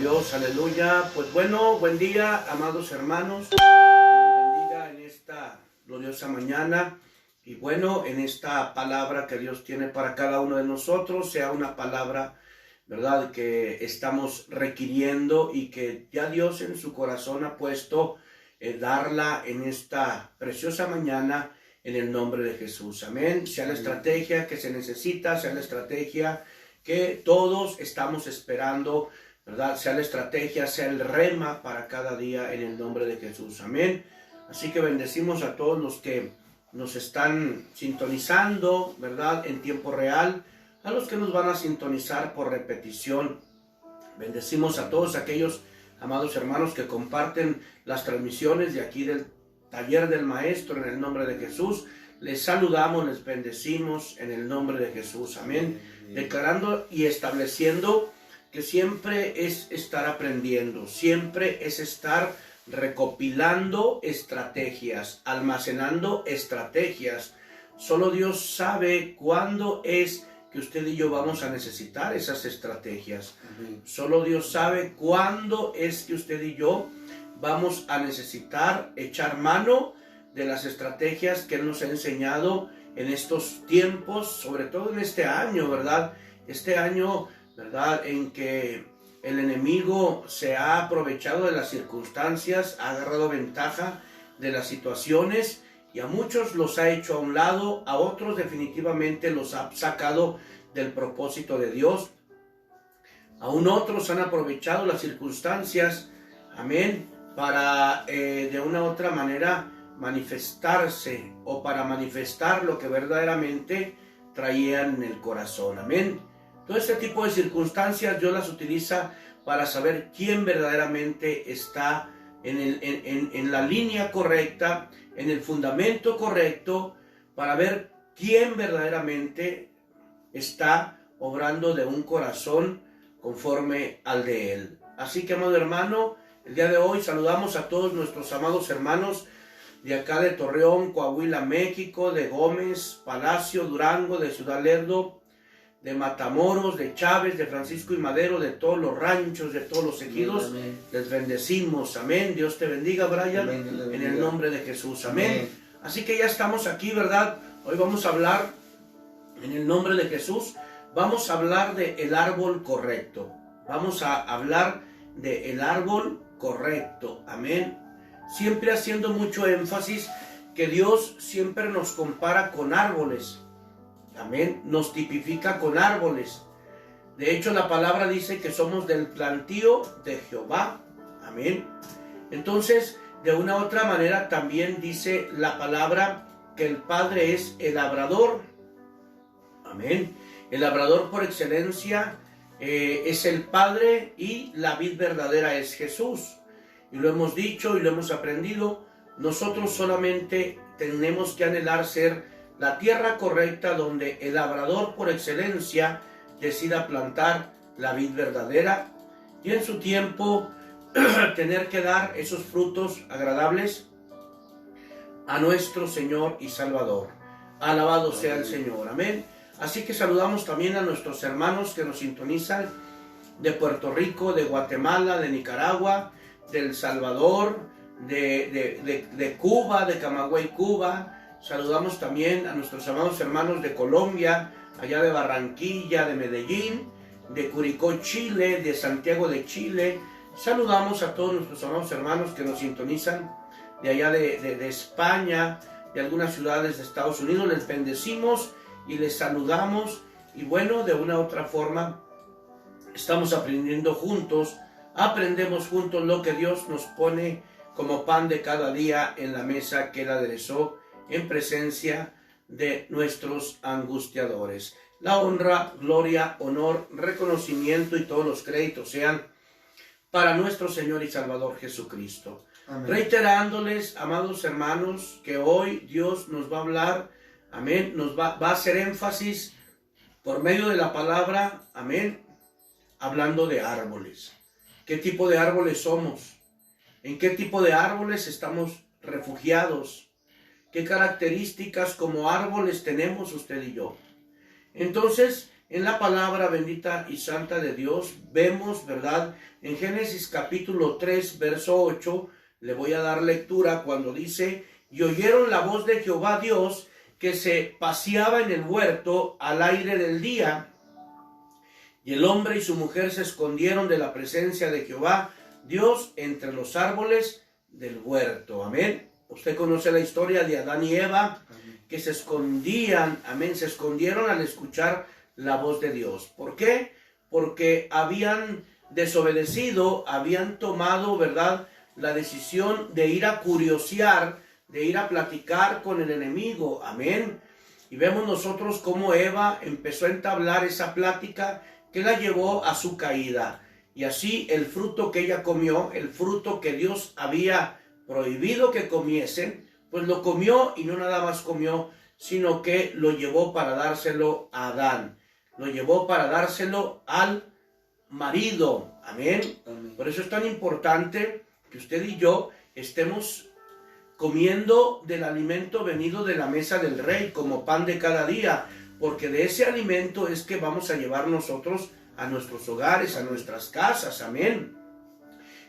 Dios, aleluya. Pues bueno, buen día, amados hermanos. Dios los bendiga en esta gloriosa mañana. Y bueno, en esta palabra que Dios tiene para cada uno de nosotros, sea una palabra, ¿verdad?, que estamos requiriendo y que ya Dios en su corazón ha puesto darla en esta preciosa mañana en el nombre de Jesús. Amén. Sea la estrategia que se necesita, sea la estrategia que todos estamos esperando, ¿verdad? Sea la estrategia, sea el rema para cada día en el nombre de Jesús. Amén. Así que bendecimos a todos los que nos están sintonizando, ¿verdad?, en tiempo real, a los que nos van a sintonizar por repetición. Bendecimos a todos aquellos amados hermanos que comparten las transmisiones de aquí del Taller del Maestro en el nombre de Jesús. Les saludamos, les bendecimos en el nombre de Jesús. Amén. Declarando y estableciendo que siempre es estar aprendiendo, siempre es estar recopilando estrategias, almacenando estrategias. Solo Dios sabe cuándo es que usted y yo vamos a necesitar esas estrategias. Solo Dios sabe cuándo es que usted y yo vamos a necesitar echar mano de las estrategias que Él nos ha enseñado en estos tiempos, sobre todo en este año, ¿verdad? Este año, ¿verdad?, en que el enemigo se ha aprovechado de las circunstancias, ha agarrado ventaja de las situaciones y a muchos los ha hecho a un lado, a otros definitivamente los ha sacado del propósito de Dios. Aún otros han aprovechado las circunstancias, amén, para de una u otra manera manifestarse o para manifestar lo que verdaderamente traían en el corazón. Amén. Todo este tipo de circunstancias Dios las utiliza para saber quién verdaderamente está en la línea correcta, en el fundamento correcto, para ver quién verdaderamente está obrando de un corazón conforme al de Él. Así que, amado hermano, el día de hoy saludamos a todos nuestros amados hermanos de acá de Torreón, Coahuila, México, de Gómez, Palacio, Durango, de Ciudad Lerdo, de Matamoros, de Chávez, de Francisco y Madero, de todos los ranchos, de todos los ejidos. Amén. Les bendecimos. Amén. Dios te bendiga, Brian, en el nombre de Jesús. Amén. Amén. Así que ya estamos aquí, ¿verdad? Hoy vamos a hablar en el nombre de Jesús. Vamos a hablar de el árbol correcto. Vamos a hablar de el árbol correcto. Amén. Siempre haciendo mucho énfasis que Dios siempre nos compara con árboles. Amén. Nos tipifica con árboles. De hecho, la palabra dice que somos del plantío de Jehová. Amén. Entonces, de una u otra manera también dice la palabra que el Padre es el labrador. Amén. El labrador por excelencia es el Padre y la vid verdadera es Jesús. Y lo hemos dicho y lo hemos aprendido. Nosotros solamente tenemos que anhelar ser la tierra correcta donde el labrador por excelencia decida plantar la vid verdadera y en su tiempo tener que dar esos frutos agradables a nuestro Señor y Salvador. Alabado sea el Señor. Amén. Así que saludamos también a nuestros hermanos que nos sintonizan de Puerto Rico, de Guatemala, de Nicaragua, de El Salvador, de Cuba, de Camagüey, Cuba. Saludamos también a nuestros amados hermanos de Colombia, allá de Barranquilla, de Medellín, de Curicó, Chile, de Santiago de Chile. Saludamos a todos nuestros amados hermanos que nos sintonizan de allá de España, de algunas ciudades de Estados Unidos. Les bendecimos y les saludamos. Y bueno, de una u otra forma, estamos aprendiendo juntos, aprendemos juntos lo que Dios nos pone como pan de cada día en la mesa que Él aderezó en presencia de nuestros angustiadores. La honra, gloria, honor, reconocimiento y todos los créditos sean para nuestro Señor y Salvador Jesucristo. Amén. Reiterándoles, amados hermanos, que hoy Dios nos va a hablar, amén, nos va a hacer énfasis por medio de la palabra, amén, hablando de árboles. ¿Qué tipo de árboles somos? ¿En qué tipo de árboles estamos refugiados? ¿Qué características como árboles tenemos usted y yo? Entonces, en la palabra bendita y santa de Dios, vemos, ¿verdad? En Génesis capítulo 3, verso 8, le voy a dar lectura cuando dice: y oyeron la voz de Jehová Dios, que se paseaba en el huerto al aire del día. Y el hombre y su mujer se escondieron de la presencia de Jehová Dios entre los árboles del huerto. Amén. Usted conoce la historia de Adán y Eva, que se escondían, amén, se escondieron al escuchar la voz de Dios. ¿Por qué? Porque habían desobedecido, habían tomado, ¿verdad?, la decisión de ir a curiosear, de ir a platicar con el enemigo. Amén. Y vemos nosotros cómo Eva empezó a entablar esa plática que la llevó a su caída. Y así el fruto que ella comió, el fruto que Dios había prohibido que comiesen, pues lo comió, y no nada más comió, sino que lo llevó para dárselo a Adán. Lo llevó para dárselo al marido. Amén. Amén. Por eso es tan importante que usted y yo estemos comiendo del alimento venido de la mesa del Rey, como pan de cada día, porque de ese alimento es que vamos a llevar nosotros a nuestros hogares, a nuestras casas. Amén.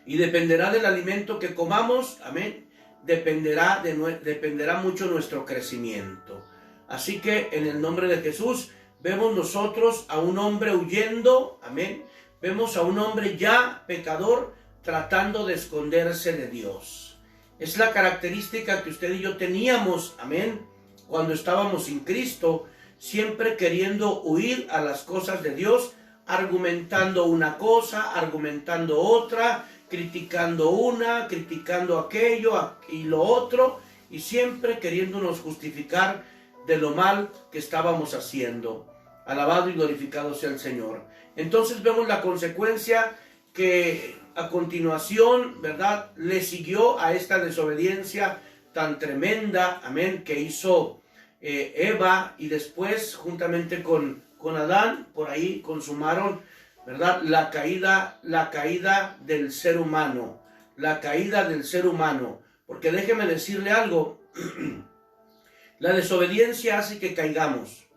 Y dependerá del alimento que comamos, amén, dependerá mucho nuestro crecimiento. Así que en el nombre de Jesús vemos nosotros a un hombre huyendo, amén, vemos a un hombre ya pecador tratando de esconderse de Dios. Es la característica que usted y yo teníamos, amén, cuando estábamos sin Cristo, siempre queriendo huir a las cosas de Dios, argumentando una cosa, argumentando otra, criticando una, criticando aquello y lo otro, y siempre queriéndonos justificar de lo mal que estábamos haciendo. Alabado y glorificado sea el Señor. Entonces vemos la consecuencia que a continuación, ¿verdad?, le siguió a esta desobediencia tan tremenda, amén, que hizo Eva, y después juntamente con Adán, por ahí consumaron, ¿verdad?, la caída del ser humano, la caída del ser humano. Porque déjeme decirle algo, la desobediencia hace que caigamos,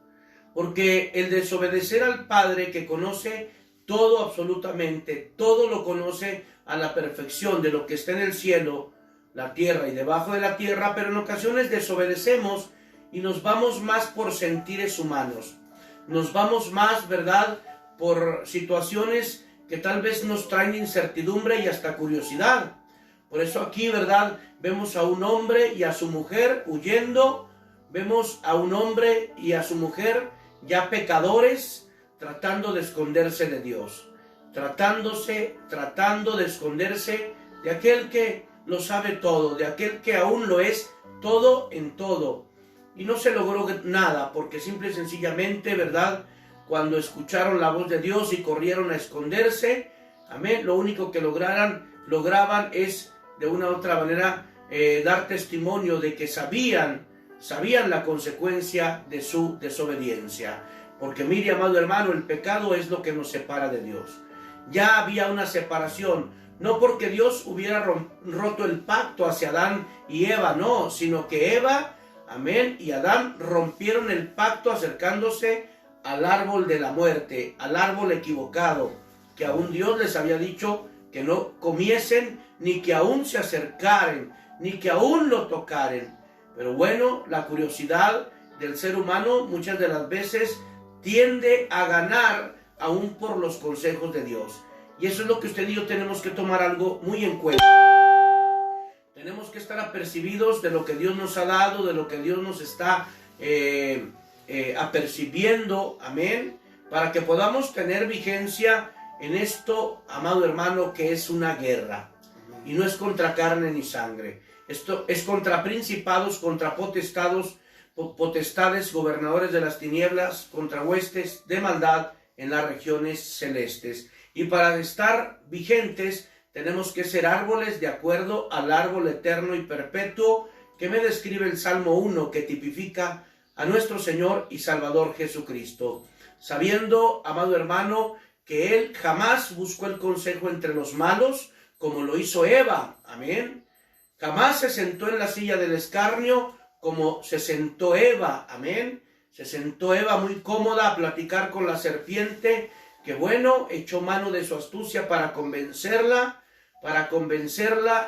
porque el desobedecer al Padre, que conoce todo, absolutamente todo lo conoce a la perfección de lo que está en el cielo, la tierra y debajo de la tierra, pero en ocasiones desobedecemos y nos vamos más por sentires humanos, nos vamos más, ¿verdad?, por situaciones que tal vez nos traen incertidumbre y hasta curiosidad. Por eso aquí, ¿verdad?, vemos a un hombre y a su mujer huyendo, vemos a un hombre y a su mujer ya pecadores, tratando de esconderse de Dios, tratando de esconderse de aquel que lo sabe todo, de aquel que aún lo es todo en todo. Y no se logró nada, porque simple y sencillamente, ¿verdad?, cuando escucharon la voz de Dios y corrieron a esconderse, amén, lo único que lograban es de una u otra manera dar testimonio de que sabían la consecuencia de su desobediencia. Porque mire, amado hermano, el pecado es lo que nos separa de Dios. Ya había una separación, no porque Dios hubiera roto el pacto hacia Adán y Eva, no, sino que Eva, amén, y Adán rompieron el pacto acercándose al árbol de la muerte, al árbol equivocado, que aún Dios les había dicho que no comiesen, ni que aún se acercaren, ni que aún lo tocaren. Pero bueno, la curiosidad del ser humano muchas de las veces tiende a ganar aún por los consejos de Dios. Y eso es lo que usted y yo tenemos que tomar algo muy en cuenta. Tenemos que estar apercibidos de lo que Dios nos ha dado, de lo que Dios nos está apercibiendo, amén, para que podamos tener vigencia en esto, amado hermano, que es una guerra. Y no es contra carne ni sangre. Esto es contra principados, contra potestades, gobernadores de las tinieblas, contra huestes de maldad en las regiones celestes. Y para estar vigentes tenemos que ser árboles de acuerdo al árbol eterno y perpetuo que me describe el Salmo 1, que tipifica a nuestro Señor y Salvador Jesucristo. Sabiendo, amado hermano, que Él jamás buscó el consejo entre los malos, como lo hizo Eva, amén. Jamás se sentó en la silla del escarnio como se sentó Eva, amén. Se sentó Eva muy cómoda a platicar con la serpiente, que bueno, echó mano de su astucia para convencerla,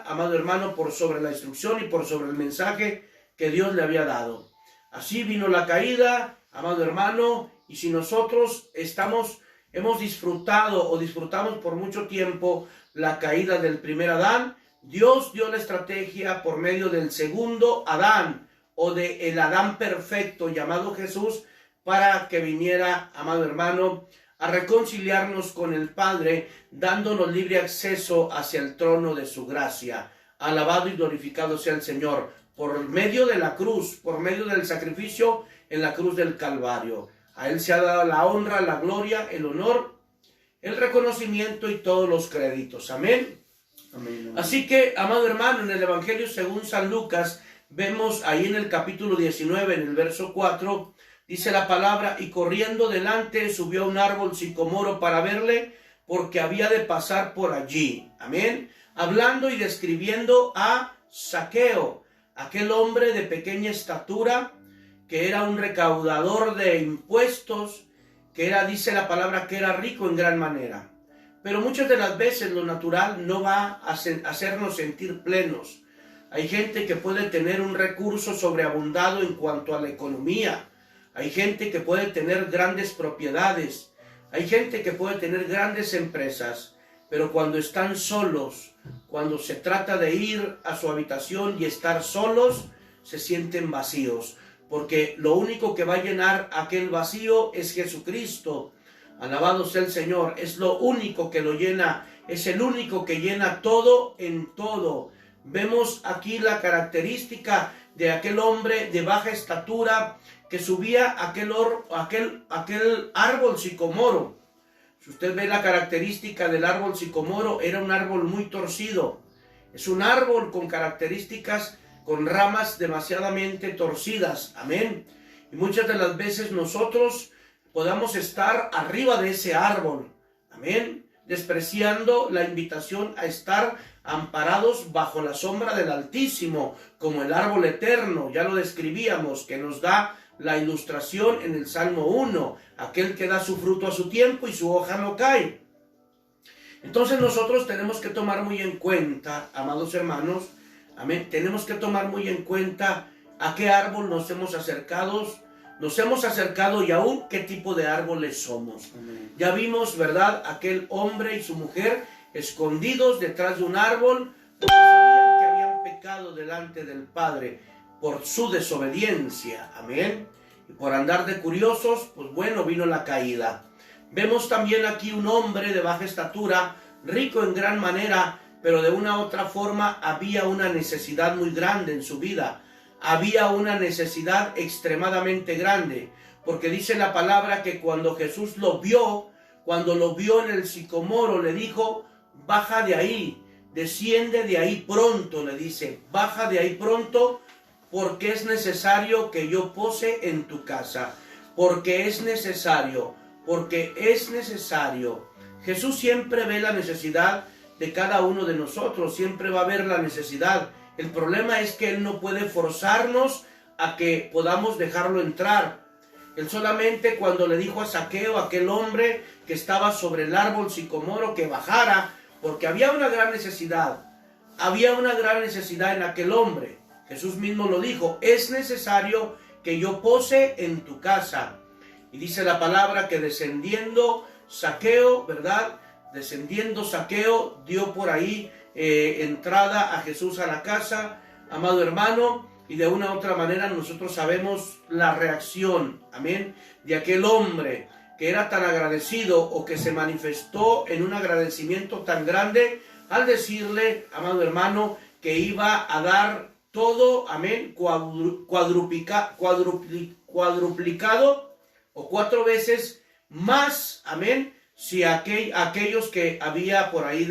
amado hermano, por sobre la instrucción y por sobre el mensaje que Dios le había dado. Así vino la caída, amado hermano, y si nosotros hemos disfrutado o disfrutamos por mucho tiempo la caída del primer Adán, Dios dio la estrategia por medio del segundo Adán, o de el Adán perfecto llamado Jesús, para que viniera, amado hermano, a reconciliarnos con el Padre, dándonos libre acceso hacia el trono de su gracia. Alabado y glorificado sea el Señor, por medio de la cruz, por medio del sacrificio en la cruz del Calvario. A Él se ha dado la honra, la gloria, el honor, el reconocimiento y todos los créditos. Amén. Amén. Así que, amado hermano, en el Evangelio según San Lucas, vemos ahí en el capítulo 19, en el verso 4, dice la palabra: y corriendo delante subió a un árbol sicomoro para verle, porque había de pasar por allí. Amén. Hablando y describiendo a Zaqueo, aquel hombre de pequeña estatura, que era un recaudador de impuestos, que era, dice la palabra, que era rico en gran manera. Pero muchas de las veces lo natural no va a hacernos sentir plenos. Hay gente que puede tener un recurso sobreabundado en cuanto a la economía. Hay gente que puede tener grandes propiedades. Hay gente que puede tener grandes empresas. Pero cuando están solos, cuando se trata de ir a su habitación y estar solos, se sienten vacíos. Porque lo único que va a llenar aquel vacío es Jesucristo. Alabado sea el Señor. Es lo único que lo llena. Es el único que llena todo en todo. Vemos aquí la característica de aquel hombre de baja estatura que subía aquel árbol sicomoro. Si usted ve la característica del árbol sicomoro, era un árbol muy torcido. Es un árbol con características, con ramas demasiadamente torcidas. Amén. Y muchas de las veces nosotros podamos estar arriba de ese árbol. Amén. Despreciando la invitación a estar amparados bajo la sombra del Altísimo, como el árbol eterno. Ya lo describíamos, que nos da la ilustración en el Salmo 1, aquel que da su fruto a su tiempo y su hoja no cae. Entonces nosotros tenemos que tomar muy en cuenta, amados hermanos, amén, tenemos que tomar muy en cuenta a qué árbol nos hemos acercado y aún qué tipo de árboles somos. Amén. Ya vimos, ¿verdad?, aquel hombre y su mujer escondidos detrás de un árbol, porque sabían que habían pecado delante del Padre por su desobediencia. Amén. Y por andar de curiosos, pues bueno, vino la caída. Vemos también aquí un hombre de baja estatura, rico en gran manera, pero de una u otra forma había una necesidad muy grande en su vida. Había una necesidad extremadamente grande, porque dice la palabra que cuando Jesús lo vio en el sicomoro, le dijo: baja de ahí, desciende de ahí pronto, le dice, baja de ahí pronto, porque es necesario que yo pose en tu casa, porque es necesario. Jesús siempre ve la necesidad de cada uno de nosotros, siempre va a ver la necesidad. El problema es que Él no puede forzarnos a que podamos dejarlo entrar. Él solamente, cuando le dijo a Zaqueo, aquel hombre que estaba sobre el árbol sicomoro, que bajara, porque había una gran necesidad en aquel hombre. Jesús mismo lo dijo: es necesario que yo pose en tu casa. Y dice la palabra que descendiendo Zaqueo, ¿verdad? Descendiendo Zaqueo, dio por ahí entrada a Jesús a la casa, amado hermano, y de una u otra manera nosotros sabemos la reacción, amén, de aquel hombre que era tan agradecido, o que se manifestó en un agradecimiento tan grande al decirle, amado hermano, que iba a dar todo, amén, cuadruplicado o 4 veces más, amén, si aquellos que había por ahí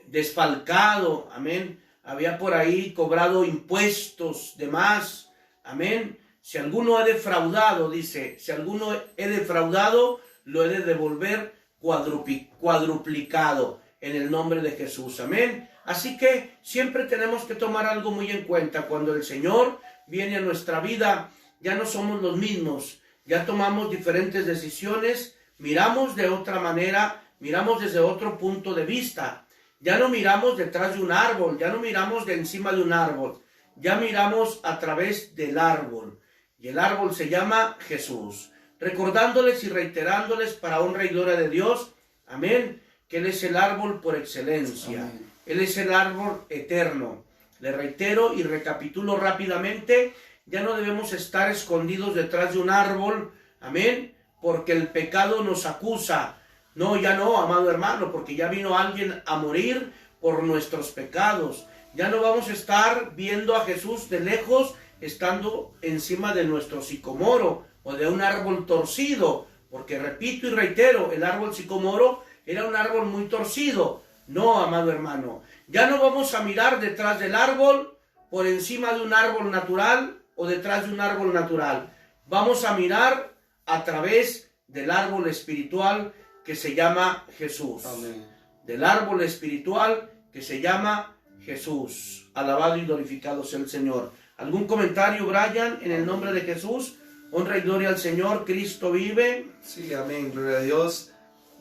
desfalcado, amén, había por ahí cobrado impuestos de más, amén. Si alguno he defraudado, dice, si alguno he defraudado, lo he de devolver cuadruplicado en el nombre de Jesús, amén. Así que siempre tenemos que tomar algo muy en cuenta. Cuando el Señor viene a nuestra vida, ya no somos los mismos, ya tomamos diferentes decisiones, miramos de otra manera, miramos desde otro punto de vista. Ya no miramos detrás de un árbol, ya no miramos de encima de un árbol, ya miramos a través del árbol. Y el árbol se llama Jesús. Recordándoles y reiterándoles para honra y gloria de Dios, amén, que Él es el árbol por excelencia. Amén. Él es el árbol eterno. Le reitero y recapitulo rápidamente, ya no debemos estar escondidos detrás de un árbol, amén, porque el pecado nos acusa. No, ya no, amado hermano, porque ya vino alguien a morir por nuestros pecados. Ya no vamos a estar viendo a Jesús de lejos, estando encima de nuestro sicomoro o de un árbol torcido, porque repito y reitero, el árbol sicomoro era un árbol muy torcido. No, amado hermano, ya no vamos a mirar detrás del árbol, por encima de un árbol natural o detrás de un árbol natural. Vamos a mirar a través del árbol espiritual que se llama Jesús. Amén. Del árbol espiritual que se llama Jesús. Alabado y glorificado sea el Señor. ¿Algún comentario, Brian, en el nombre de Jesús? Honra y gloria al Señor, Cristo vive. Sí, amén, gloria a Dios.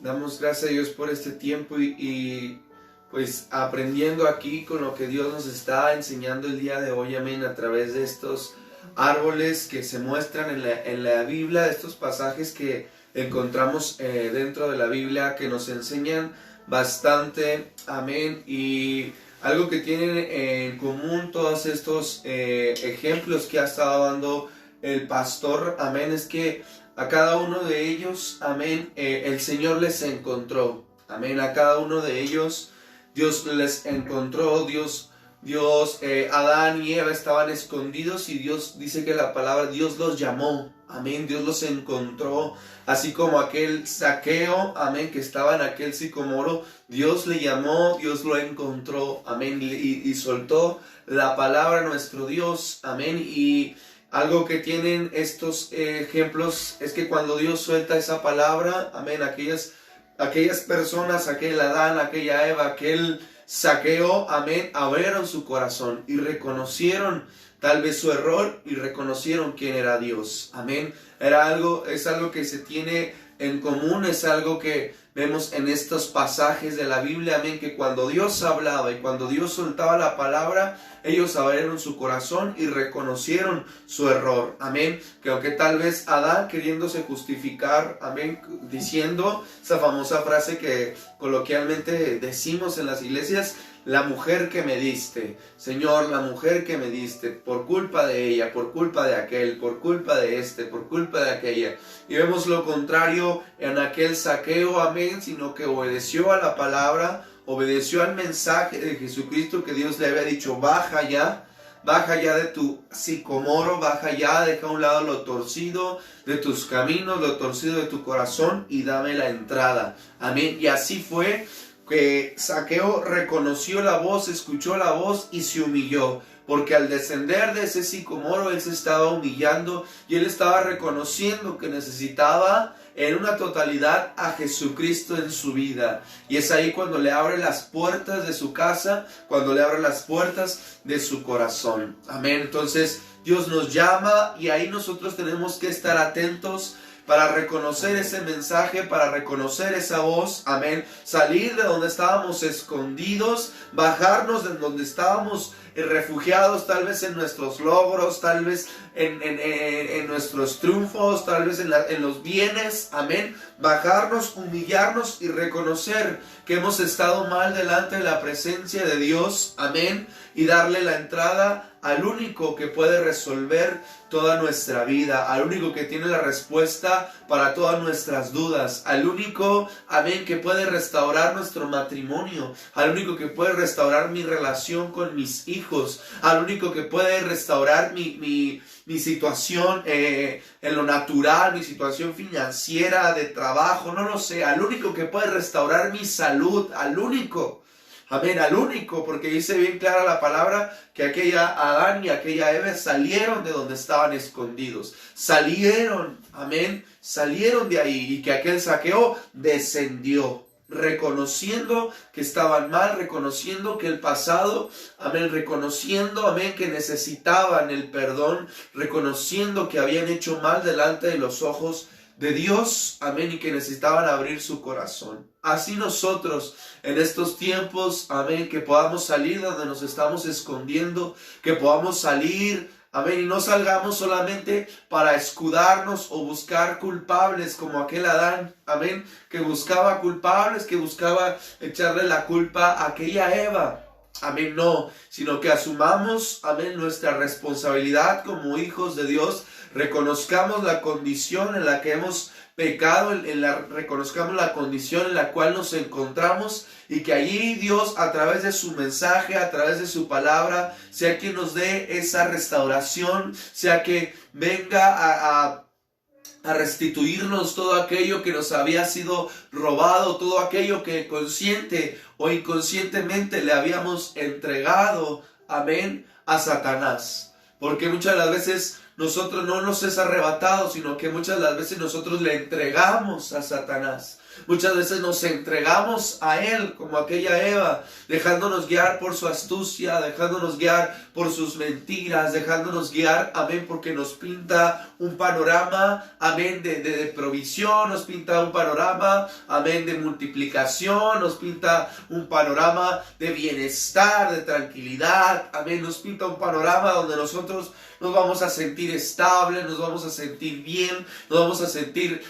Damos gracias a Dios por este tiempo y pues aprendiendo aquí con lo que Dios nos está enseñando el día de hoy, amén, a través de estos árboles que se muestran en la Biblia, estos pasajes que encontramos dentro de la Biblia que nos enseñan bastante, amén, y algo que tienen en común todos estos ejemplos que ha estado dando el pastor, amén, es que a cada uno de ellos, amén, el Señor les encontró, amén, a cada uno de ellos Dios les encontró, Adán y Eva estaban escondidos y Dios dice que la palabra, Dios los llamó, amén, Dios los encontró, así como aquel Zaqueo, amén, que estaba en aquel sicomoro, Dios le llamó, Dios lo encontró, amén, y soltó la palabra a nuestro Dios, amén, y algo que tienen estos ejemplos es que cuando Dios suelta esa palabra, amén, aquellas personas, aquel Adán, aquella Eva, aquel Zaqueo, amén, abrieron su corazón y reconocieron tal vez su error y reconocieron quién era Dios, amén. Es algo que se tiene en común, es algo que vemos en estos pasajes de la Biblia, amén, que cuando Dios hablaba y cuando Dios soltaba la palabra, ellos abrieron su corazón y reconocieron su error, amén, que aunque tal vez Adán queriéndose justificar, amén, diciendo esa famosa frase que coloquialmente decimos en las iglesias, la mujer que me diste, Señor, la mujer que me diste, por culpa de ella, por culpa de aquel, por culpa de este, por culpa de aquella. Y vemos lo contrario en aquel Zaqueo, amén, sino que obedeció a la palabra, obedeció al mensaje de Jesucristo que Dios le había dicho, baja ya de tu sicomoro, baja ya, deja a un lado lo torcido de tus caminos, lo torcido de tu corazón y dame la entrada, amén. Y así fue que Zaqueo reconoció la voz, escuchó la voz y se humilló, porque al descender de ese sicomoro él se estaba humillando y él estaba reconociendo que necesitaba en una totalidad a Jesucristo en su vida. Y es ahí cuando le abre las puertas de su casa, cuando le abre las puertas de su corazón, amén. Entonces Dios nos llama y ahí nosotros tenemos que estar atentos para reconocer ese mensaje, para reconocer esa voz, amén, salir de donde estábamos escondidos, bajarnos de donde estábamos refugiados, tal vez en nuestros logros, tal vez en nuestros triunfos, tal vez en los bienes, amén, bajarnos, humillarnos y reconocer que hemos estado mal delante de la presencia de Dios, amén, y darle la entrada al único que puede resolver toda nuestra vida, al único que tiene la respuesta para todas nuestras dudas, al único, amén, que puede restaurar nuestro matrimonio, al único que puede restaurar mi relación con mis hijos, al único que puede restaurar mi situación en lo natural, mi situación financiera, de trabajo, no lo sé, al único que puede restaurar mi salud, al único. Amén, al único, porque dice bien clara la palabra que aquella Adán y aquella Eva salieron de donde estaban escondidos. Salieron, amén, salieron de ahí y que aquel Zaqueo descendió. reconociendo que estaban mal, reconociendo que el pasado, amén, reconociendo, amén, que necesitaban el perdón, reconociendo que habían hecho mal delante de los ojos de Dios, amén, y que necesitaban abrir su corazón. Así nosotros en estos tiempos, amén, que podamos salir donde nos estamos escondiendo, que podamos salir, amén, y no salgamos solamente para escudarnos o buscar culpables como aquel Adán, amén, que buscaba culpables, que buscaba echarle la culpa a aquella Eva. Amén, no, sino que asumamos, amén, nuestra responsabilidad como hijos de Dios, reconozcamos la condición en la que hemos pecado, reconozcamos la condición en la cual nos encontramos y que allí Dios a través de su mensaje, a través de su palabra, sea quien nos dé esa restauración, sea que venga a restituirnos todo aquello que nos había sido robado, todo aquello que consciente o inconscientemente le habíamos entregado, amén, a Satanás. Porque muchas de las veces nosotros no nos es arrebatado, sino que muchas de las veces nosotros le entregamos a Satanás. Muchas veces nos entregamos a él como aquella Eva, dejándonos guiar por su astucia, dejándonos guiar por sus mentiras, dejándonos guiar, amén, porque nos pinta un panorama, amén, de provisión, nos pinta un panorama, amén, de multiplicación, nos pinta un panorama de bienestar, de tranquilidad, amén, nos pinta un panorama donde nosotros nos vamos a sentir estables, nos vamos a sentir bien, nos vamos a sentir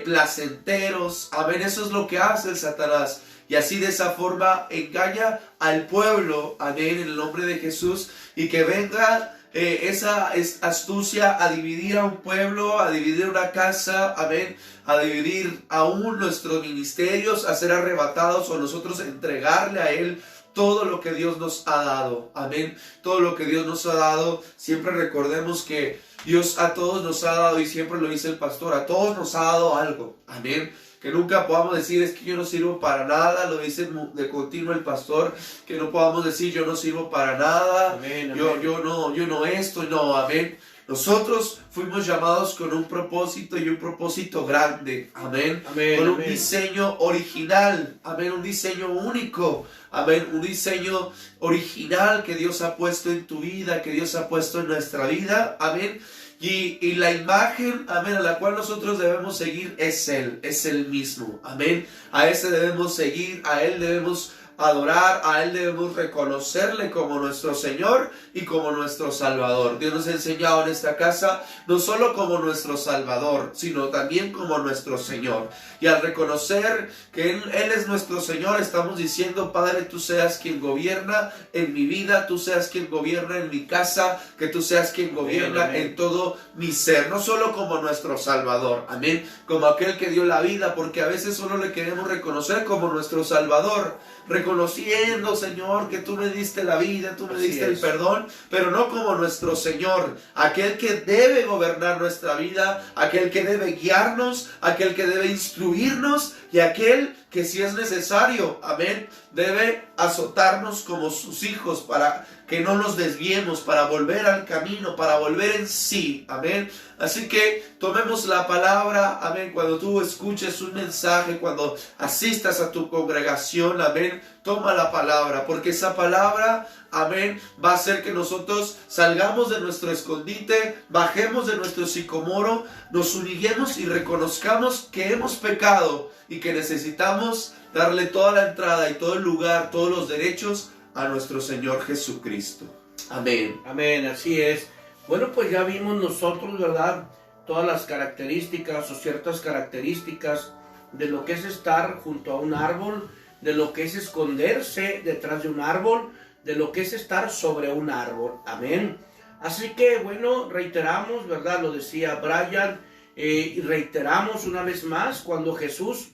placenteros, amén, eso es lo que hace el Satanás, y así de esa forma engaña al pueblo, amén, en el nombre de Jesús, y que venga esa astucia a dividir a un pueblo, a dividir una casa, amén, a dividir aún nuestros ministerios, a ser arrebatados o nosotros entregarle a él todo lo que Dios nos ha dado, amén, todo lo que Dios nos ha dado. Siempre recordemos que Dios a todos nos ha dado, y siempre lo dice el pastor, a todos nos ha dado algo, amén, que nunca podamos decir es que yo no sirvo para nada, lo dice de continuo el pastor, que no podamos decir yo no sirvo para nada, amén, yo no esto, no, amén. Nosotros fuimos llamados con un propósito y un propósito grande, amén, amén, con un amén. diseño original, amén, un diseño único, amén, un diseño original que Dios ha puesto en tu vida, que Dios ha puesto en nuestra vida, amén, y la imagen, amén, a la cual nosotros debemos seguir es Él mismo, amén, a ese debemos seguir, a Él debemos adorar, a Él debemos reconocerle como nuestro Señor y como nuestro Salvador. Dios nos ha enseñado en esta casa no solo como nuestro Salvador, sino también como nuestro Señor. Y al reconocer que Él es nuestro Señor, estamos diciendo, Padre, tú seas quien gobierna en mi vida, tú seas quien gobierna en mi casa, que tú seas quien gobierna amén, en todo mi ser, no solo como nuestro Salvador, amén, como aquel que dio la vida, porque a veces solo le queremos reconocer como nuestro Salvador, reconociendo, Señor, que tú me diste la vida, tú me diste el perdón, pero no como nuestro Señor, aquel que debe gobernar nuestra vida, aquel que debe guiarnos, aquel que debe instruirnos y aquel que si es necesario, amén, debe azotarnos como sus hijos para que no nos desviemos, para volver al camino, para volver en sí, amén. Así que tomemos la palabra, amén, cuando tú escuches un mensaje, cuando asistas a tu congregación, amén, toma la palabra, porque esa palabra, amén, va a hacer que nosotros salgamos de nuestro escondite, bajemos de nuestro sicomoro, nos humillemos y reconozcamos que hemos pecado y que necesitamos darle toda la entrada y todo el lugar, todos los derechos a nuestro Señor Jesucristo. Amén. Amén, así es. Bueno, pues ya vimos nosotros, ¿verdad?, todas las características o ciertas características de lo que es estar junto a un árbol, de lo que es esconderse detrás de un árbol, de lo que es estar sobre un árbol. Amén. Así que, bueno, reiteramos, ¿verdad?, lo decía Brian, y reiteramos una vez más cuando Jesús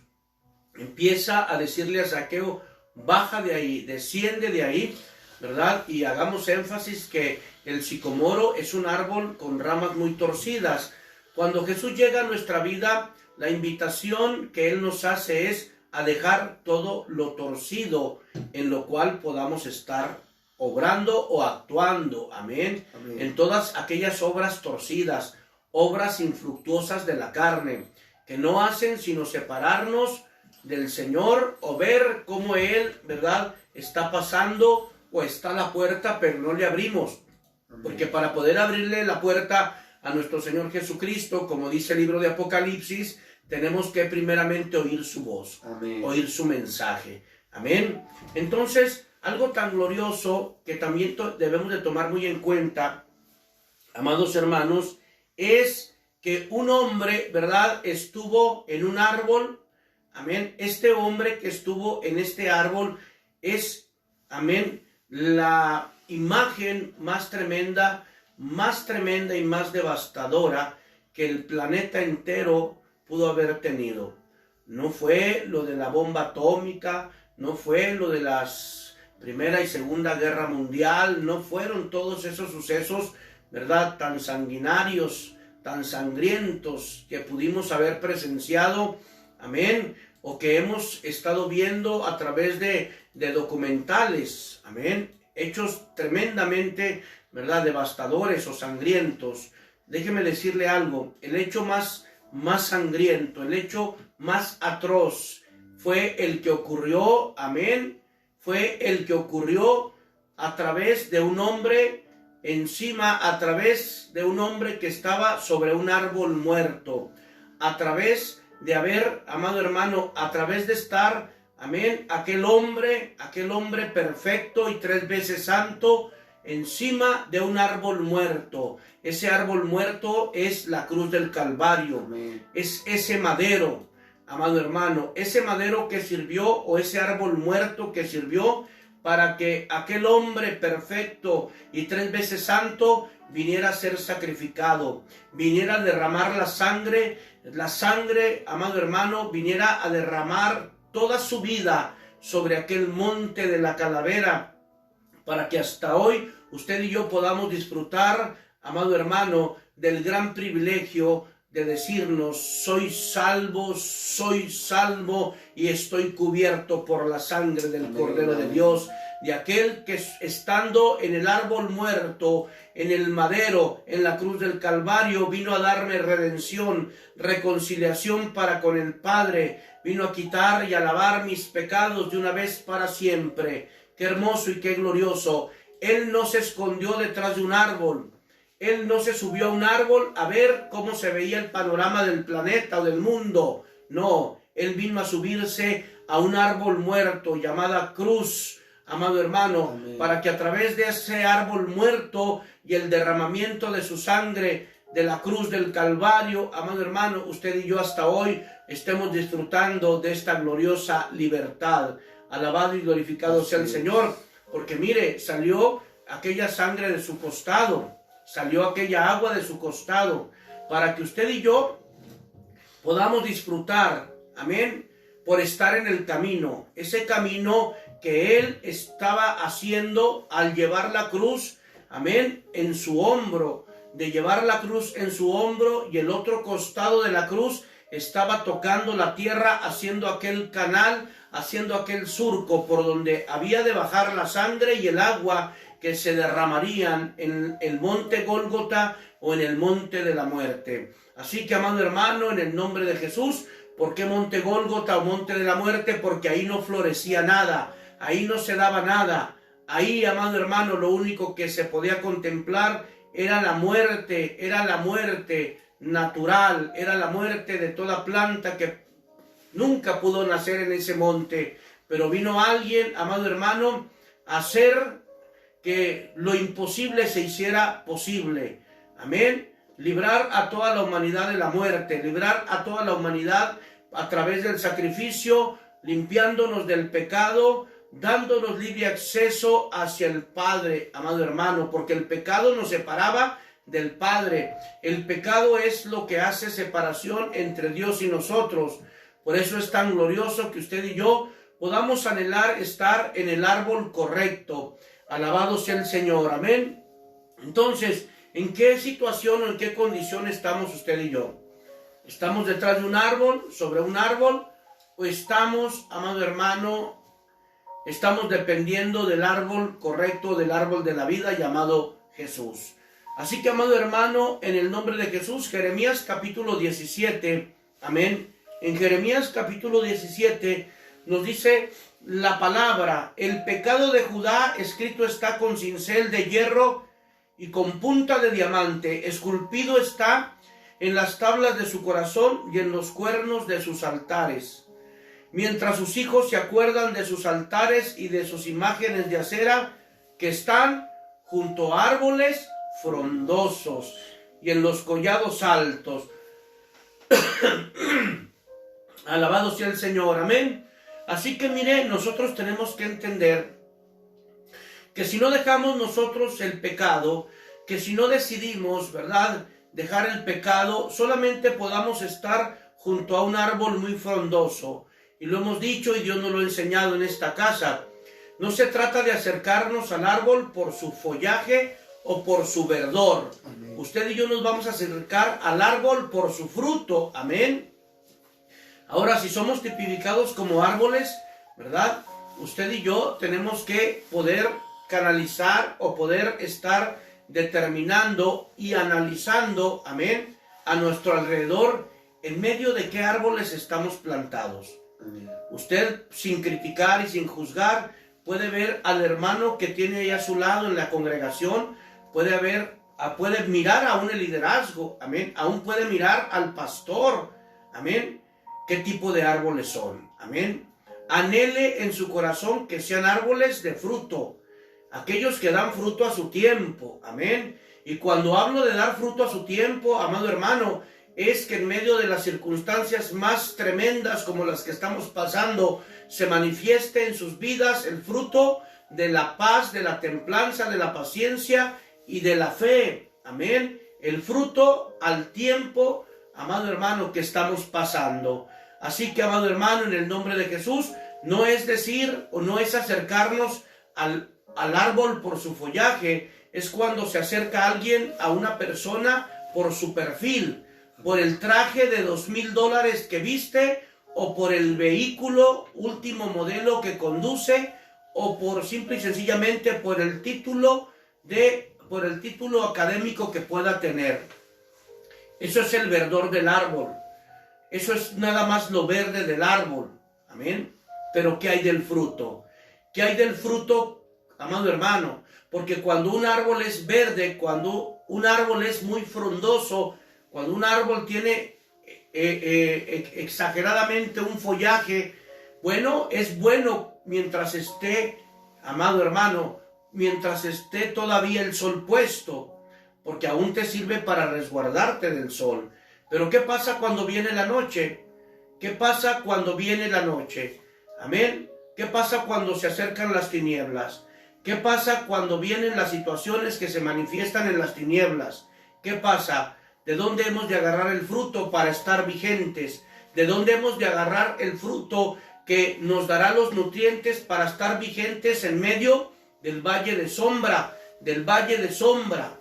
empieza a decirle a Zaqueo, baja de ahí, desciende de ahí, ¿verdad? Y hagamos énfasis que el sicomoro es un árbol con ramas muy torcidas. Cuando Jesús llega a nuestra vida, la invitación que Él nos hace es a dejar todo lo torcido en lo cual podamos estar obrando o actuando, amén, Amén. en todas aquellas obras torcidas, obras infructuosas de la carne, que no hacen sino separarnos del Señor o ver cómo Él, ¿verdad?, está pasando o está a la puerta, pero no le abrimos. Porque para poder abrirle la puerta a nuestro Señor Jesucristo, como dice el libro de Apocalipsis, tenemos que primeramente oír su voz, oír su mensaje. Amén. Entonces, algo tan glorioso que también debemos de tomar muy en cuenta, amados hermanos, es que un hombre, ¿verdad?, estuvo en un árbol. Amén. Este hombre que estuvo en este árbol es, amén, la imagen más tremenda y más devastadora que el planeta entero pudo haber tenido. No fue lo de la bomba atómica, no fue lo de las Primera y Segunda Guerra Mundial, no fueron todos esos sucesos, ¿verdad?, tan sanguinarios, tan sangrientos que pudimos haber presenciado, amén, o que hemos estado viendo a través de documentales, amén, hechos tremendamente, ¿verdad?, devastadores o sangrientos. Déjeme decirle algo, el hecho más sangriento, el hecho más atroz fue el que ocurrió, amén, fue el que ocurrió a través de un hombre a través de un hombre que estaba sobre un árbol muerto, a través de haber, amado hermano, a través de estar, amén, aquel hombre perfecto y 3 veces santo, encima de un árbol muerto. Ese árbol muerto es la cruz del Calvario. Amén. Es ese madero, amado hermano, ese madero que sirvió, o ese árbol muerto que sirvió para que aquel hombre perfecto y 3 veces santo viniera a ser sacrificado, viniera a derramar la sangre, amado hermano, viniera a derramar toda su vida sobre aquel monte de la calavera, para que hasta hoy usted y yo podamos disfrutar, amado hermano, del gran privilegio de decirnos: soy salvo y estoy cubierto por la sangre del Cordero de Dios, de aquel que estando en el árbol muerto, en el madero, en la cruz del Calvario, vino a darme redención, reconciliación para con el Padre, vino a quitar y a lavar mis pecados de una vez para siempre. Qué hermoso y qué glorioso. Él no se escondió detrás de un árbol. Él no se subió a un árbol a ver cómo se veía el panorama del planeta o del mundo. No, Él vino a subirse a un árbol muerto llamada cruz, amado hermano, amén, para que a través de ese árbol muerto y el derramamiento de su sangre de la cruz del Calvario, amado hermano, usted y yo hasta hoy estemos disfrutando de esta gloriosa libertad. Alabado y glorificado sea el Señor, porque mire, salió aquella sangre de su costado, salió aquella agua de su costado, para que usted y yo podamos disfrutar, amén, por estar en el camino, ese camino que Él estaba haciendo al llevar la cruz, amén, en su hombro, de llevar la cruz en su hombro, y el otro costado de la cruz estaba tocando la tierra, haciendo aquel canal, haciendo aquel surco por donde había de bajar la sangre y el agua que se derramarían en el monte Gólgota o en el monte de la muerte. Así que, amado hermano, en el nombre de Jesús, ¿por qué monte Gólgota o monte de la muerte? Porque ahí no florecía nada, ahí no se daba nada. Ahí, amado hermano, lo único que se podía contemplar era la muerte natural, era la muerte de toda planta que nunca pudo nacer en ese monte. Pero vino alguien, amado hermano, a hacer que lo imposible se hiciera posible. Amén. Librar a toda la humanidad de la muerte, librar a toda la humanidad a través del sacrificio, limpiándonos del pecado, dándonos libre acceso hacia el Padre, amado hermano, porque el pecado nos separaba del Padre. El pecado es lo que hace separación entre Dios y nosotros. Por eso es tan glorioso que usted y yo podamos anhelar estar en el árbol correcto. Alabado sea el Señor, amén. Entonces, ¿en qué situación o en qué condición estamos usted y yo? ¿Estamos detrás de un árbol, sobre un árbol? ¿O estamos, amado hermano, estamos dependiendo del árbol correcto, del árbol de la vida llamado Jesús? Así que, amado hermano, en el nombre de Jesús, Jeremías capítulo 17, amén. En Jeremías capítulo 17 nos dice la palabra: el pecado de Judá escrito está con cincel de hierro y con punta de diamante, esculpido está en las tablas de su corazón y en los cuernos de sus altares. Mientras sus hijos se acuerdan de sus altares y de sus imágenes de acera que están junto a árboles frondosos y en los collados altos. Alabado sea el Señor, amén. Así que mire, nosotros tenemos que entender que si no dejamos nosotros el pecado, que si no decidimos, ¿verdad?, dejar el pecado, solamente podamos estar junto a un árbol muy frondoso. Y lo hemos dicho y Dios nos lo ha enseñado en esta casa. No se trata de acercarnos al árbol por su follaje o por su verdor. Amén. Usted y yo nos vamos a acercar al árbol por su fruto. Amén. Ahora, si somos tipificados como árboles, ¿verdad?, usted y yo tenemos que poder canalizar o poder estar determinando y analizando, amén, a nuestro alrededor, en medio de qué árboles estamos plantados. Amén. Usted, sin criticar y sin juzgar, puede ver al hermano que tiene ahí a su lado en la congregación, puede mirar aún el liderazgo, amén, aún puede mirar al pastor, amén, qué tipo de árboles son, amén. Anhele en su corazón que sean árboles de fruto, aquellos que dan fruto a su tiempo, amén. Y cuando hablo de dar fruto a su tiempo, amado hermano, es que en medio de las circunstancias más tremendas como las que estamos pasando, se manifieste en sus vidas el fruto de la paz, de la templanza, de la paciencia y de la fe, amén. El fruto al tiempo, amado hermano, que estamos pasando. Así que, amado hermano, en el nombre de Jesús, no es decir o no es acercarnos al árbol por su follaje, es cuando se acerca alguien a una persona por su perfil, por el traje de $2,000 que viste, o por el vehículo último modelo que conduce, o por simple y sencillamente por el título académico que pueda tener. Eso es el verdor del árbol. Eso es nada más lo verde del árbol. Amén. Pero ¿qué hay del fruto? ¿Qué hay del fruto, amado hermano? Porque cuando un árbol es verde, cuando un árbol es muy frondoso, cuando un árbol tiene exageradamente un follaje, bueno, es bueno mientras esté, amado hermano, mientras esté todavía el sol puesto, porque aún te sirve para resguardarte del sol. Pero ¿qué pasa cuando viene la noche? ¿Qué pasa cuando viene la noche? Amén. ¿Qué pasa cuando se acercan las tinieblas? ¿Qué pasa cuando vienen las situaciones que se manifiestan en las tinieblas? ¿Qué pasa? ¿De dónde hemos de agarrar el fruto para estar vigentes? ¿De dónde hemos de agarrar el fruto que nos dará los nutrientes para estar vigentes en medio del valle de sombra? Del valle de sombra.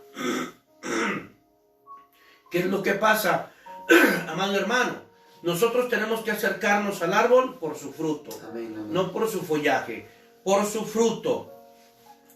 ¿Qué es lo que pasa, amado hermano? Nosotros tenemos que acercarnos al árbol por su fruto. Amén, amén. No por su follaje, por su fruto.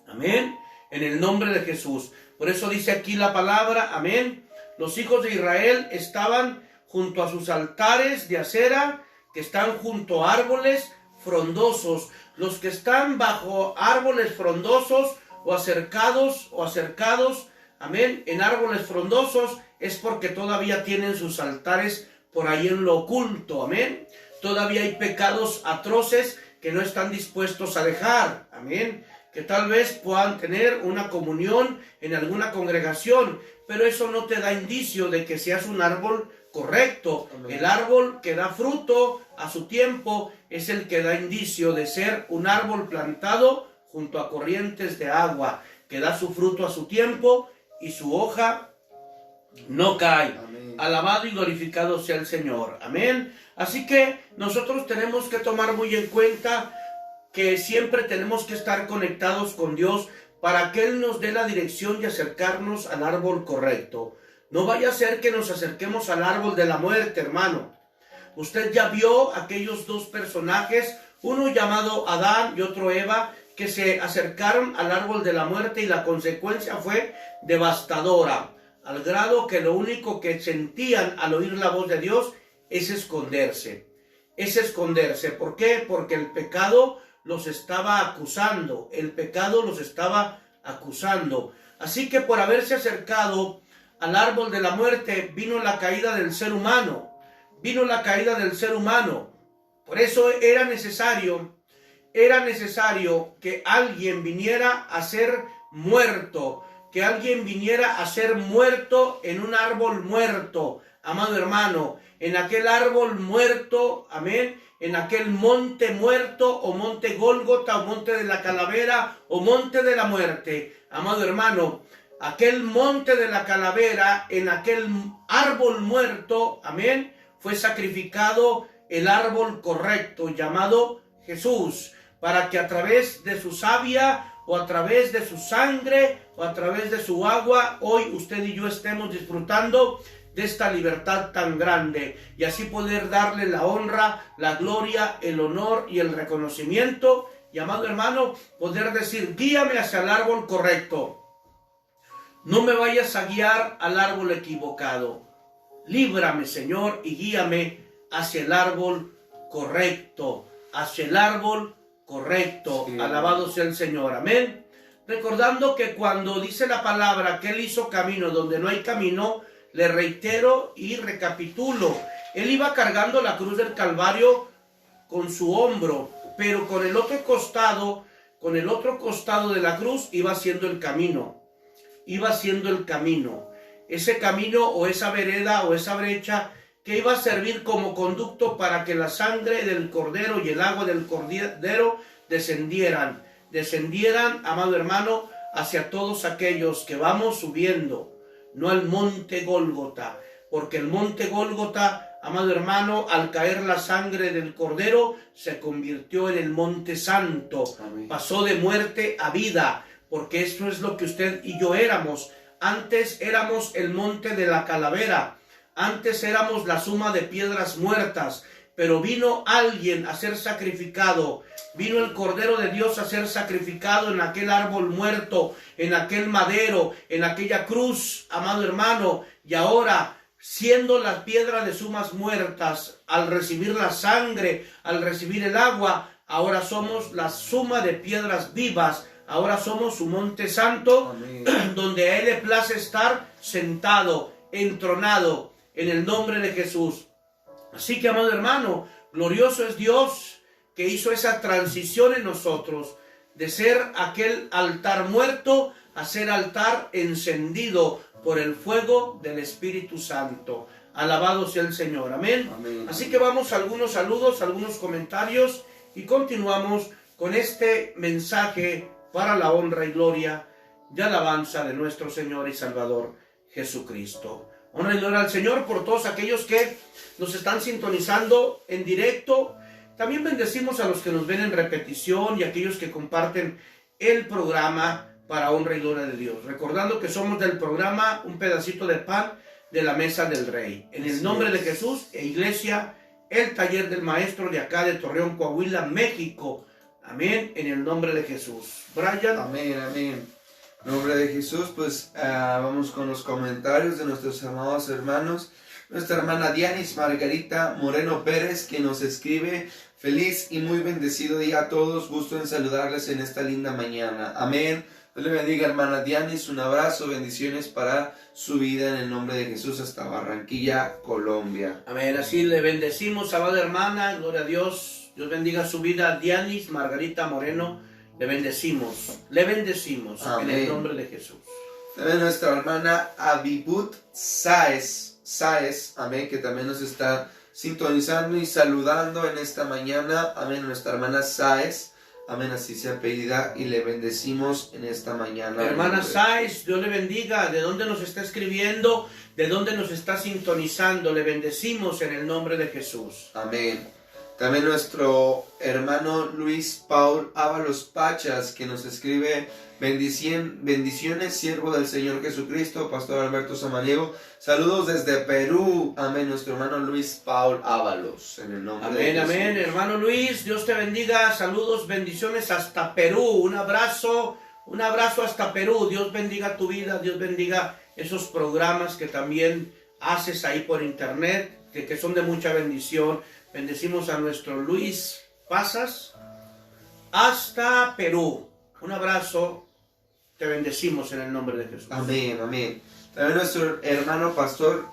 Amén. En el nombre de Jesús. Por eso dice aquí la palabra, amén. Los hijos de Israel estaban junto a sus altares de acera, que están junto a árboles frondosos. Los que están bajo árboles frondosos o acercados, amén, en árboles frondosos, es porque todavía tienen sus altares por ahí en lo oculto, amén. Todavía hay pecados atroces que no están dispuestos a dejar, amén. Que tal vez puedan tener una comunión en alguna congregación, pero eso no te da indicio de que seas un árbol correcto. Amén. El árbol que da fruto a su tiempo es el que da indicio de ser un árbol plantado junto a corrientes de agua, que da su fruto a su tiempo y su hoja no cae. Amén. Alabado y glorificado sea el Señor. Amén. Así que nosotros tenemos que tomar muy en cuenta que siempre tenemos que estar conectados con Dios para que Él nos dé la dirección y acercarnos al árbol correcto. No vaya a ser que nos acerquemos al árbol de la muerte, hermano. Usted ya vio aquellos dos personajes, uno llamado Adán y otro Eva, que se acercaron al árbol de la muerte y la consecuencia fue devastadora, al grado que lo único que sentían al oír la voz de Dios es esconderse. Es esconderse. ¿Por qué? Porque el pecado los estaba acusando. El pecado los estaba acusando. Así que por haberse acercado al árbol de la muerte, vino la caída del ser humano. Vino la caída del ser humano. Por eso era necesario que alguien viniera a ser muerto. Que alguien viniera a ser muerto en un árbol muerto, amado hermano, en aquel árbol muerto, amén, en aquel monte muerto, o monte Gólgota, o monte de la calavera, o monte de la muerte, amado hermano, aquel monte de la calavera, en aquel árbol muerto, amén, fue sacrificado el árbol correcto, llamado Jesús, para que a través de su savia, o a través de su sangre, o a través de su agua, hoy usted y yo estemos disfrutando de esta libertad tan grande, y así poder darle la honra, la gloria, el honor y el reconocimiento, y amado hermano, poder decir, guíame hacia el árbol correcto, no me vayas a guiar al árbol equivocado, líbrame Señor y guíame hacia el árbol correcto, hacia el árbol correcto, sí. Alabado sea el Señor, amén. Recordando que cuando dice la palabra que Él hizo camino donde no hay camino, le reitero y recapitulo, Él iba cargando la cruz del Calvario con su hombro, pero con el otro costado de la cruz iba haciendo el camino, ese camino o esa vereda o esa brecha que iba a servir como conducto para que la sangre del cordero y el agua del cordero descendieran, amado hermano, hacia todos aquellos que vamos subiendo, no al monte Gólgota, porque el monte Gólgota, amado hermano, al caer la sangre del cordero, se convirtió en el monte santo. Amén. Pasó de muerte a vida, porque eso es lo que usted y yo éramos. Antes éramos el monte de la calavera, antes éramos la suma de piedras muertas, pero vino alguien a ser sacrificado, vino el Cordero de Dios a ser sacrificado en aquel árbol muerto, en aquel madero, en aquella cruz, amado hermano, y ahora, siendo la piedra de sumas muertas, al recibir la sangre, al recibir el agua, ahora somos la suma de piedras vivas, ahora somos su monte santo, amén, donde a Él le place estar sentado, entronado, en el nombre de Jesús. Así que, amado hermano, glorioso es Dios que hizo esa transición en nosotros, de ser aquel altar muerto a ser altar encendido por el fuego del Espíritu Santo. Alabado sea el Señor, amén. Amén. Así que vamos a algunos saludos, algunos comentarios y continuamos con este mensaje para la honra y gloria y alabanza de nuestro Señor y Salvador Jesucristo. Honra y gloria al Señor por todos aquellos que nos están sintonizando en directo. También bendecimos a los que nos ven en repetición y a aquellos que comparten el programa para honra y gloria de Dios. Recordando que somos del programa Un Pedacito de Pan de la Mesa del Rey. En el nombre de Jesús e Iglesia, el Taller del Maestro de acá de Torreón, Coahuila, México. Amén, en el nombre de Jesús. Brian. Amén, amén. En nombre de Jesús, pues vamos con los comentarios de nuestros amados hermanos. Nuestra hermana Dianis Margarita Moreno Pérez, que nos escribe: feliz y muy bendecido día a todos, gusto en saludarles en esta linda mañana. Amén. Dios le bendiga, hermana Dianis, un abrazo, bendiciones para su vida en el nombre de Jesús hasta Barranquilla, Colombia. Amén, así le bendecimos, amada hermana, gloria a Dios. Dios bendiga su vida, Dianis Margarita Moreno. Le bendecimos Amén. En el nombre de Jesús. También nuestra hermana Abibut Sáez, amén, que también nos está sintonizando y saludando en esta mañana, amén, nuestra hermana Sáez, amén, así se apellida, y le bendecimos en esta mañana. Hermana Sáez, Dios le bendiga, de dónde nos está escribiendo, de dónde nos está sintonizando, le bendecimos en el nombre de Jesús. Amén. También nuestro hermano Luis Paul Ábalos Pachas, que nos escribe: bendiciones, siervo del Señor Jesucristo, Pastor Alberto Samaniego. Saludos desde Perú. Amén, nuestro hermano Luis Paul Ábalos, en el nombre de Jesús. Amén, hermano Luis, Dios te bendiga. Saludos, bendiciones hasta Perú. Un abrazo hasta Perú. Dios bendiga tu vida, Dios bendiga esos programas que también haces ahí por internet. que son de mucha bendición. Bendecimos a nuestro Luis Pasas hasta Perú. Un abrazo, te bendecimos en el nombre de Jesús. Amén, amén. También nuestro hermano pastor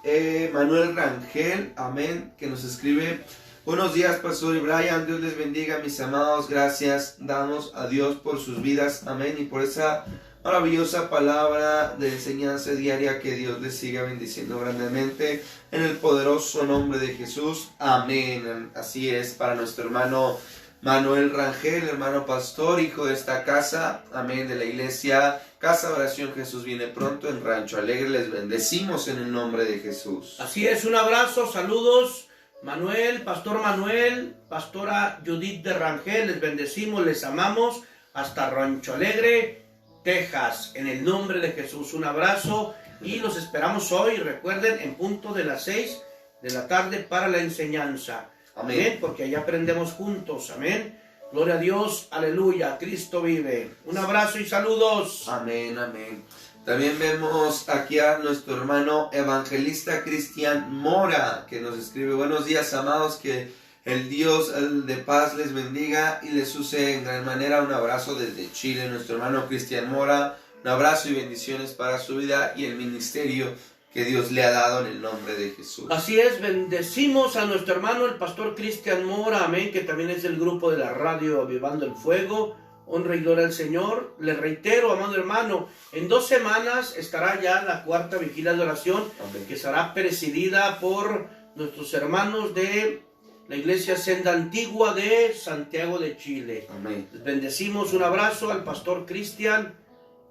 Manuel Rangel, amén, que nos escribe: buenos días, pastor y Brian, Dios les bendiga, mis amados, gracias damos a Dios por sus vidas, amén, y por esa maravillosa palabra de enseñanza diaria, que Dios les siga bendiciendo grandemente en el poderoso nombre de Jesús, amén. Así es, para nuestro hermano Manuel Rangel, hermano pastor, hijo de esta casa, amén, de la iglesia Casa de Oración Jesús Viene Pronto en Rancho Alegre, les bendecimos en el nombre de Jesús. Así es, un abrazo, saludos, Manuel, pastora Judith de Rangel, les bendecimos, les amamos, hasta Rancho Alegre, Texas, en el nombre de Jesús, un abrazo, y los esperamos hoy, recuerden, en punto de las 6 de la tarde para la enseñanza. Amén. Amén, porque allá aprendemos juntos, amén. Gloria a Dios, aleluya, Cristo vive. Un abrazo y saludos. Amén, amén. También vemos aquí a nuestro hermano evangelista Cristian Mora, que nos escribe: buenos días, amados, que el Dios de paz les bendiga y les use en gran manera. Un abrazo desde Chile, nuestro hermano Cristian Mora. Un abrazo y bendiciones para su vida y el ministerio que Dios le ha dado en el nombre de Jesús. Así es, bendecimos a nuestro hermano el pastor Cristian Mora, amén, que también es del grupo de la radio Avivando el Fuego. Honra y gloria al Señor. Le reitero, amado hermano, en 2 semanas estará ya la 4ª vigilia de oración, amén, que será presidida por nuestros hermanos de la iglesia Senda Antigua de Santiago de Chile. Amén. Les bendecimos, un abrazo al pastor Cristian,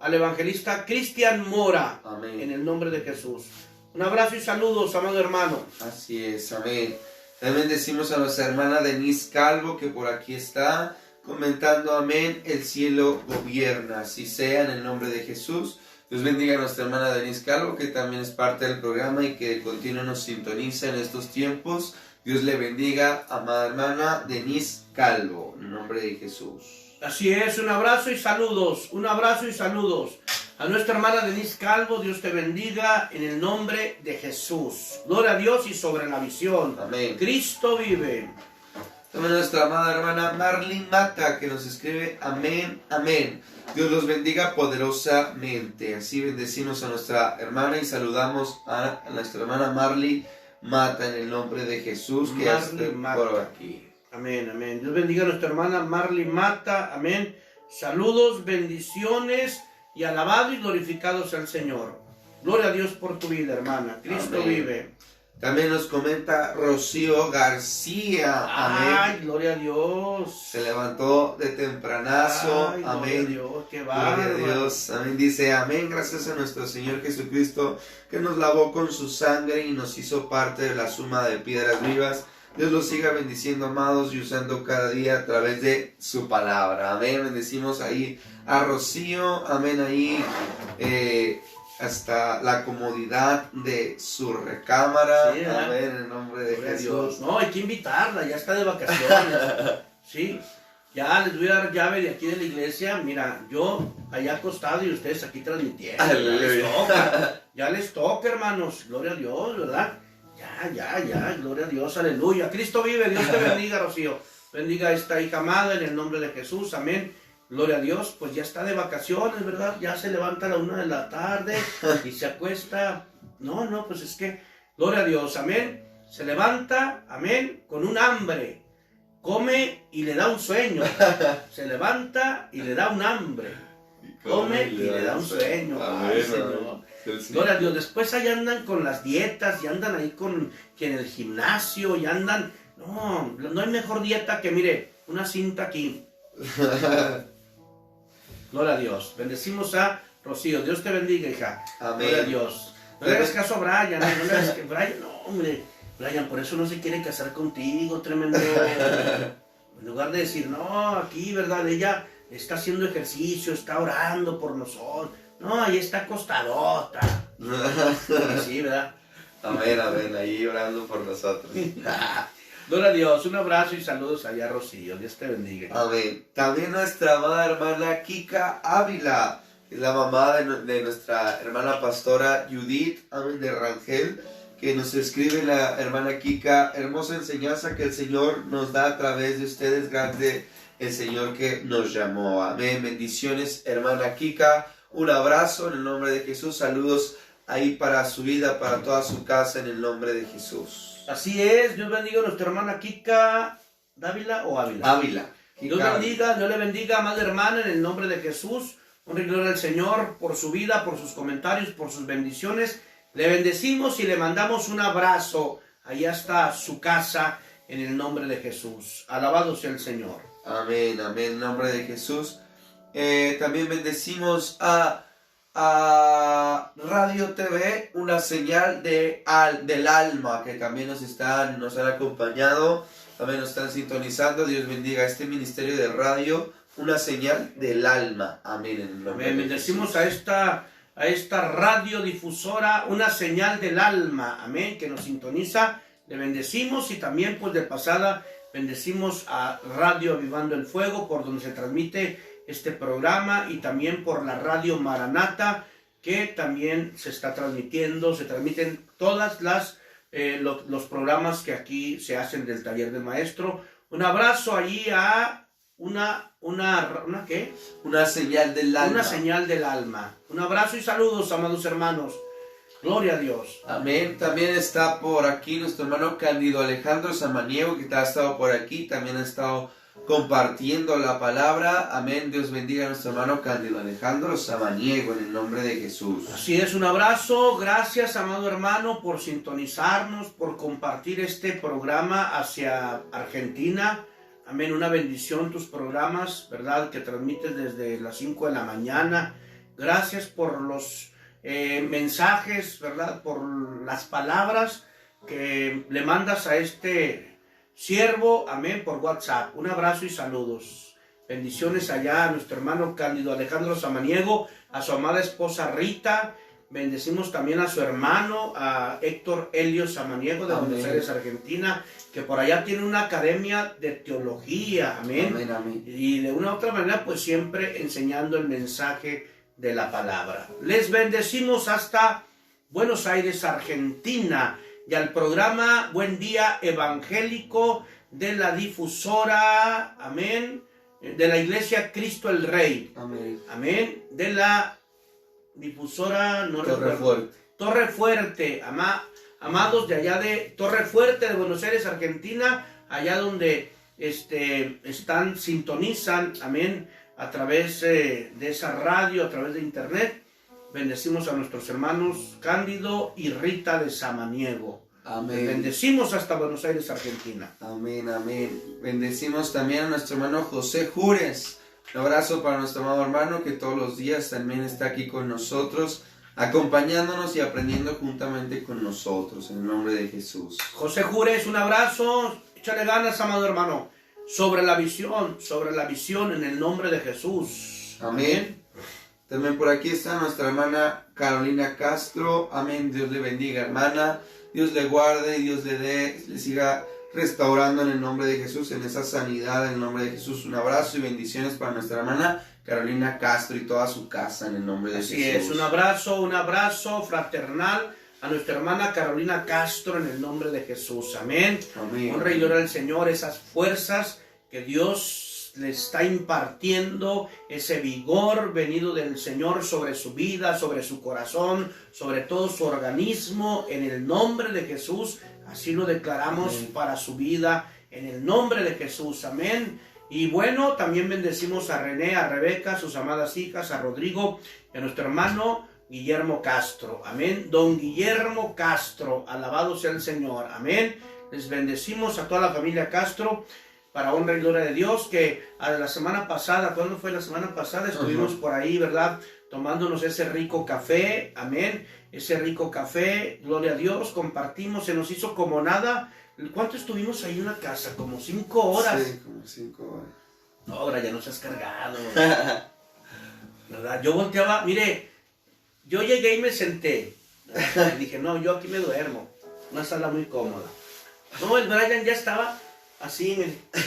al evangelista Cristian Mora, amén, en el nombre de Jesús. Un abrazo y saludos, amado hermano. Así es, amén. También decimos a nuestra hermana Denise Calvo, que por aquí está comentando, amén, el cielo gobierna, así sea en el nombre de Jesús. Dios bendiga a nuestra hermana Denise Calvo, que también es parte del programa y que de continuo nos sintoniza en estos tiempos. Dios le bendiga, amada hermana Denise Calvo, en el nombre de Jesús. Así es, un abrazo y saludos, a nuestra hermana Denise Calvo. Dios te bendiga en el nombre de Jesús. Gloria a Dios y sobre la visión. Amén. Cristo vive. También nuestra amada hermana Marlene Mata, que nos escribe: amén, amén. Dios los bendiga poderosamente. Así bendecimos a nuestra hermana y saludamos a nuestra hermana Marlene Mata en el nombre de Jesús, que está por aquí. Amén, amén. Dios bendiga a nuestra hermana Marlene Mata, amén. Saludos, bendiciones y alabado y glorificado sea el Señor. Gloria a Dios por tu vida, hermana. Cristo amén. vive. También nos comenta Rocío García, amén. Ay, gloria a Dios. Se levantó de tempranazo, ay, amén. Gloria a Dios, qué bárbaro. Gloria a Dios, amén. Dice: amén, gracias a nuestro Señor Jesucristo, que nos lavó con su sangre y nos hizo parte de la suma de piedras vivas. Dios los siga bendiciendo, amados, y usando cada día a través de su palabra. Amén. Bendecimos ahí a Rocío, amén, ahí hasta la comodidad de su recámara. Sí, amén, en el nombre de Jesús. Dios. No, hay que invitarla, ya está de vacaciones. Sí, ya les voy a dar llave de aquí de la iglesia. Mira, yo allá acostado y ustedes aquí transmitiendo. Ya les toca, hermanos. Gloria a Dios, ¿verdad? Ya, gloria a Dios, aleluya. Cristo vive, Dios te bendiga, Rocío. Bendiga a esta hija amada en el nombre de Jesús, amén. Gloria a Dios, pues ya está de vacaciones, ¿verdad? Ya se levanta a la 1 de la tarde y se acuesta. No, pues es que, gloria a Dios, amén. Se levanta, amén, con un hambre. Come y le da un sueño. Se levanta y le da un hambre. Come y le da un sueño. Ay, Señor. Gloria a Dios. Después ahí andan con las dietas y andan ahí que en el gimnasio y andan. No hay mejor dieta que, mire, una cinta aquí. Gloria a Dios. Bendecimos a Rocío. Dios te bendiga, hija. Amén. Gloria a Dios. No le hagas caso a Brian. No le hagas caso. Brian, no, hombre. Brian, por eso no se quiere casar contigo, tremendo. En lugar de decir, no, aquí, ¿verdad? Ella está haciendo ejercicio, está orando por nosotros. No, ahí está acostadota. Sí, ¿verdad? Amén, amén, ahí orando por nosotros. Gloria a Dios, un abrazo y saludos allá, Rocío. Dios te bendiga. Amén. También nuestra amada hermana Kika Ávila, es la mamá de nuestra hermana pastora Judith, amén, de Rangel, que nos escribe la hermana Kika. Hermosa enseñanza que el Señor nos da a través de ustedes. Grande el Señor que nos llamó. Amén. Bendiciones, hermana Kika. Un abrazo en el nombre de Jesús. Saludos ahí para su vida, para toda su casa en el nombre de Jesús. Así es. Dios bendiga a nuestra hermana Kika. ¿Dávila o Ávila? Ávila. Dios le bendiga, amada hermana, en el nombre de Jesús. Honra y gloria al Señor por su vida, por sus comentarios, por sus bendiciones. Le bendecimos y le mandamos un abrazo. Allá está su casa en el nombre de Jesús. Alabado sea el Señor. Amén, amén, en nombre de Jesús. También bendecimos a Radio TV, una señal del alma, que también nos han acompañado, también nos están sintonizando. Dios bendiga a este ministerio de radio, una señal del alma. Amén. En el nombre de bendecimos Jesús. a esta radiodifusora, una señal del alma. Amén, que nos sintoniza. Le bendecimos y también pues de pasada bendecimos a Radio Avivando el Fuego, por donde se transmite este programa, y también por la Radio Maranata, que también se está transmitiendo. Se transmiten todas los programas que aquí se hacen del taller del maestro. Un abrazo allí a ¿qué? Una señal del alma. Una señal del alma. Un abrazo y saludos, amados hermanos. Gloria a Dios. Amén. También está por aquí nuestro hermano Cándido Alejandro Samaniego, que ha estado por aquí. También ha estado compartiendo la palabra. Amén. Dios bendiga a nuestro hermano Cándido Alejandro Samaniego en el nombre de Jesús. Así es, un abrazo. Gracias, amado hermano, por sintonizarnos, por compartir este programa hacia Argentina. Amén, una bendición tus programas, ¿verdad? Que transmites desde las 5 de la mañana. Gracias por los mensajes, ¿verdad? Por las palabras que le mandas a este siervo, amén, por WhatsApp. Un abrazo y saludos. Bendiciones allá a nuestro hermano Cándido Alejandro Samaniego, a su amada esposa Rita. Bendecimos también a su hermano, a Héctor Helio Samaniego de Buenos Aires, Argentina, que por allá tiene una academia de teología, amén. Amén, amén. Y de una u otra manera, pues siempre enseñando el mensaje de la palabra. Les bendecimos hasta Buenos Aires, Argentina, y al programa Buen Día Evangélico de la difusora, amén, de la Iglesia Cristo el Rey. Amén. Amén. De la difusora Torre Fuerte, amados de allá de Torre Fuerte de Buenos Aires, Argentina, allá donde sintonizan, amén, a través de esa radio, a través de internet. Bendecimos a nuestros hermanos Cándido y Rita de Samaniego. Amén. Bendecimos hasta Buenos Aires, Argentina. Amén, amén. Bendecimos también a nuestro hermano José Jures. Un abrazo para nuestro amado hermano, que todos los días también está aquí con nosotros, acompañándonos y aprendiendo juntamente con nosotros, en el nombre de Jesús. José Jures, un abrazo, échale ganas, amado hermano, sobre la visión en el nombre de Jesús. Amén. También por aquí está nuestra hermana Carolina Castro. Amén. Dios le bendiga, hermana. Dios le guarde, Dios le siga restaurando en el nombre de Jesús, en esa sanidad en el nombre de Jesús. Un abrazo y bendiciones para nuestra hermana Carolina Castro y toda su casa en el nombre de Jesús. Así es, un abrazo fraternal a nuestra hermana Carolina Castro en el nombre de Jesús. Amén. Amén. Honra y gloria al Señor, esas fuerzas que Dios le está impartiendo, ese vigor venido del Señor sobre su vida, sobre su corazón, sobre todo su organismo, en el nombre de Jesús. Así lo declaramos, amén, para su vida, en el nombre de Jesús. Amén. Y bueno, también bendecimos a René, a Rebeca, a sus amadas hijas, a Rodrigo, y a nuestro hermano Guillermo Castro. Amén. Don Guillermo Castro, alabado sea el Señor. Amén. Les bendecimos a toda la familia Castro, para honra y gloria de Dios, que a la semana pasada, ¿cuándo fue la semana pasada? Estuvimos por ahí, ¿verdad? Tomándonos ese rico café, amén, ese rico café, gloria a Dios, compartimos, se nos hizo como nada. ¿Cuánto estuvimos ahí en la casa? Como 5 horas. Sí, como 5 horas. No, ahora ya nos has cargado, ¿verdad? Yo volteaba, mire, yo llegué y me senté, y dije, no, yo aquí me duermo, una sala muy cómoda. No, el Brian ya estaba así,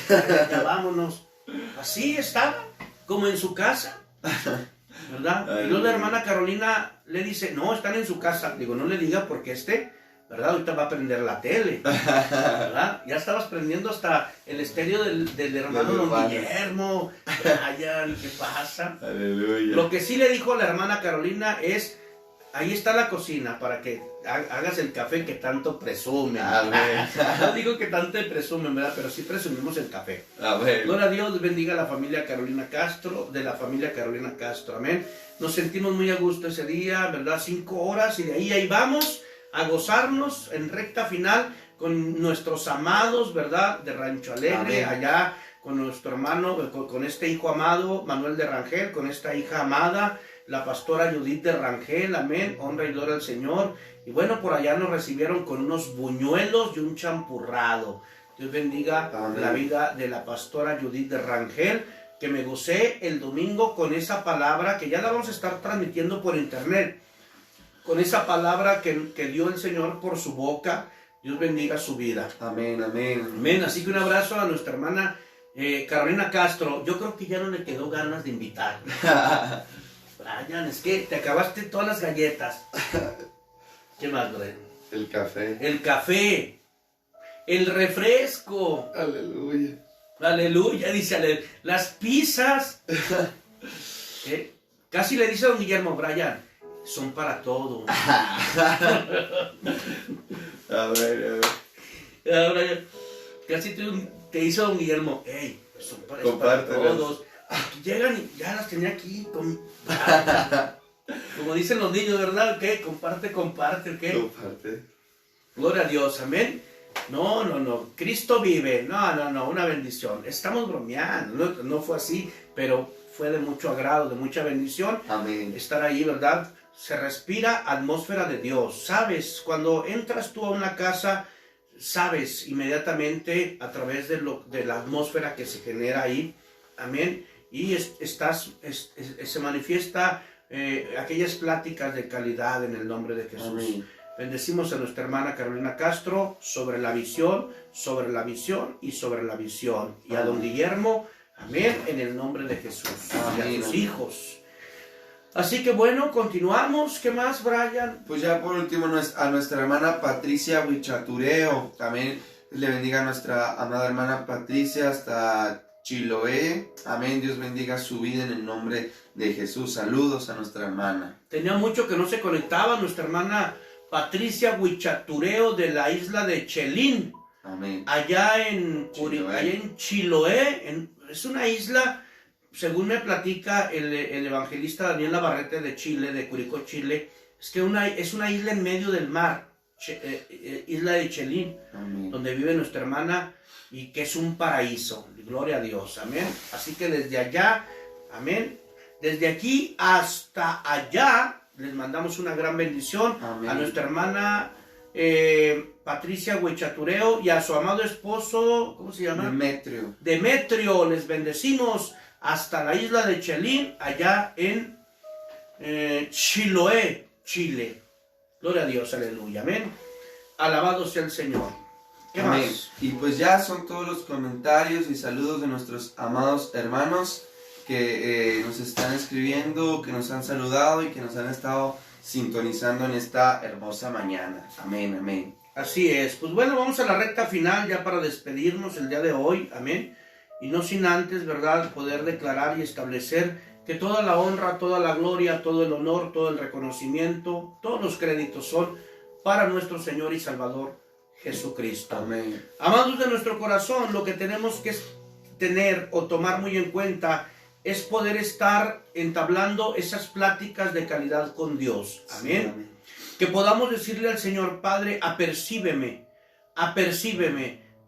ya vámonos. Así estaba, como en su casa, ¿verdad? Y luego la hermana Carolina le dice, no, están en su casa. Digo, no le diga porque ¿verdad? Ahorita va a prender la tele, ¿verdad? Ya estabas prendiendo hasta el estéreo del hermano Don Guillermo. Brian, ¿qué pasa? Aleluya. Lo que sí le dijo a la hermana Carolina es, ahí está la cocina para que hagas el café que tanto presumen. Amén. No digo que tanto presumen, ¿verdad? Pero sí presumimos el café. Amén. Gloria a Dios, bendiga a la familia Carolina Castro, de la familia Carolina Castro, amén. Nos sentimos muy a gusto ese día, ¿verdad? 5 horas y de ahí vamos a gozarnos en recta final con nuestros amados, ¿verdad? De Rancho Alegre, amén. Allá con nuestro hermano, con este hijo amado, Manuel de Rangel, con esta hija amada, la pastora Judith de Rangel, amén, honra y gloria al Señor. Y bueno, por allá nos recibieron con unos buñuelos y un champurrado. Dios bendiga amén. La vida de la pastora Judith de Rangel, que me gocé el domingo con esa palabra que ya la vamos a estar transmitiendo por internet, con esa palabra que dio el Señor por su boca. Dios bendiga su vida. Amén, amén. Amén. Así que un abrazo a nuestra hermana Carolina Castro. Yo creo que ya no le quedó ganas de invitar. Brian, es que te acabaste todas las galletas. ¿Qué más, Brian? El café. El café. El refresco. Aleluya. Aleluya, dice las pizzas. Casi le dice a don Guillermo, Brian, son para todo. A ver. Brian, casi te hizo don Guillermo, hey, son para todos. Aquí llegan y ya las tenía aquí. Como dicen los niños, ¿verdad? ¿Qué? Comparte, ¿qué? Comparte. Gloria a Dios, amén. No, Cristo vive, no, una bendición. Estamos bromeando, no fue así, pero fue de mucho agrado, de mucha bendición. Amén. Estar ahí, ¿verdad? Se respira atmósfera de Dios, ¿sabes? Cuando entras tú a una casa, sabes inmediatamente a través de la atmósfera que se genera ahí, amén, y se manifiesta aquellas pláticas de calidad en el nombre de Jesús. Amén. Bendecimos a nuestra hermana Carolina Castro sobre la visión y sobre la visión. Y a don Guillermo, amén, en el nombre de Jesús. Amén. Y a sus hijos. Así que bueno, continuamos. ¿Qué más, Brian? Pues ya por último a nuestra hermana Patricia Huichatureo. También le bendiga a nuestra amada hermana Patricia hasta Chiloé. Amén. Dios bendiga su vida en el nombre de Jesús. Saludos a nuestra hermana. Tenía mucho que no se conectaba nuestra hermana Patricia Huichatureo de la isla de Chelín. Amén. Allá en Chiloé. Es una isla, según me platica el evangelista Daniel Navarrete de Chile, de Curicó, Chile, es que es una isla en medio del mar, isla de Chelín, amén, donde vive nuestra hermana y que es un paraíso. Gloria a Dios, amén. Así que desde allá, amén, desde aquí hasta allá, les mandamos una gran bendición. Amén. A nuestra hermana Patricia Huichatureo y a su amado esposo, ¿cómo se llama? Demetrio, les bendecimos hasta la isla de Chelín, allá en Chiloé, Chile. Gloria a Dios, aleluya, amén. Alabado sea el Señor. ¿Qué amén. más? Y pues ya son todos los comentarios y saludos de nuestros amados hermanos que nos están escribiendo, que nos han saludado y que nos han estado sintonizando en esta hermosa mañana. Amén, amén. Así es. Pues bueno, vamos a la recta final ya para despedirnos el día de hoy. Amén. Y no sin antes, ¿verdad?, poder declarar y establecer que toda la honra, toda la gloria, todo el honor, todo el reconocimiento, todos los créditos son para nuestro Señor y Salvador Jesucristo. Amén. Amados de nuestro corazón, lo que tenemos que tener o tomar muy en cuenta es poder estar entablando esas pláticas de calidad con Dios. Amén. Sí, amén. Que podamos decirle al Señor, Padre, apercíbeme,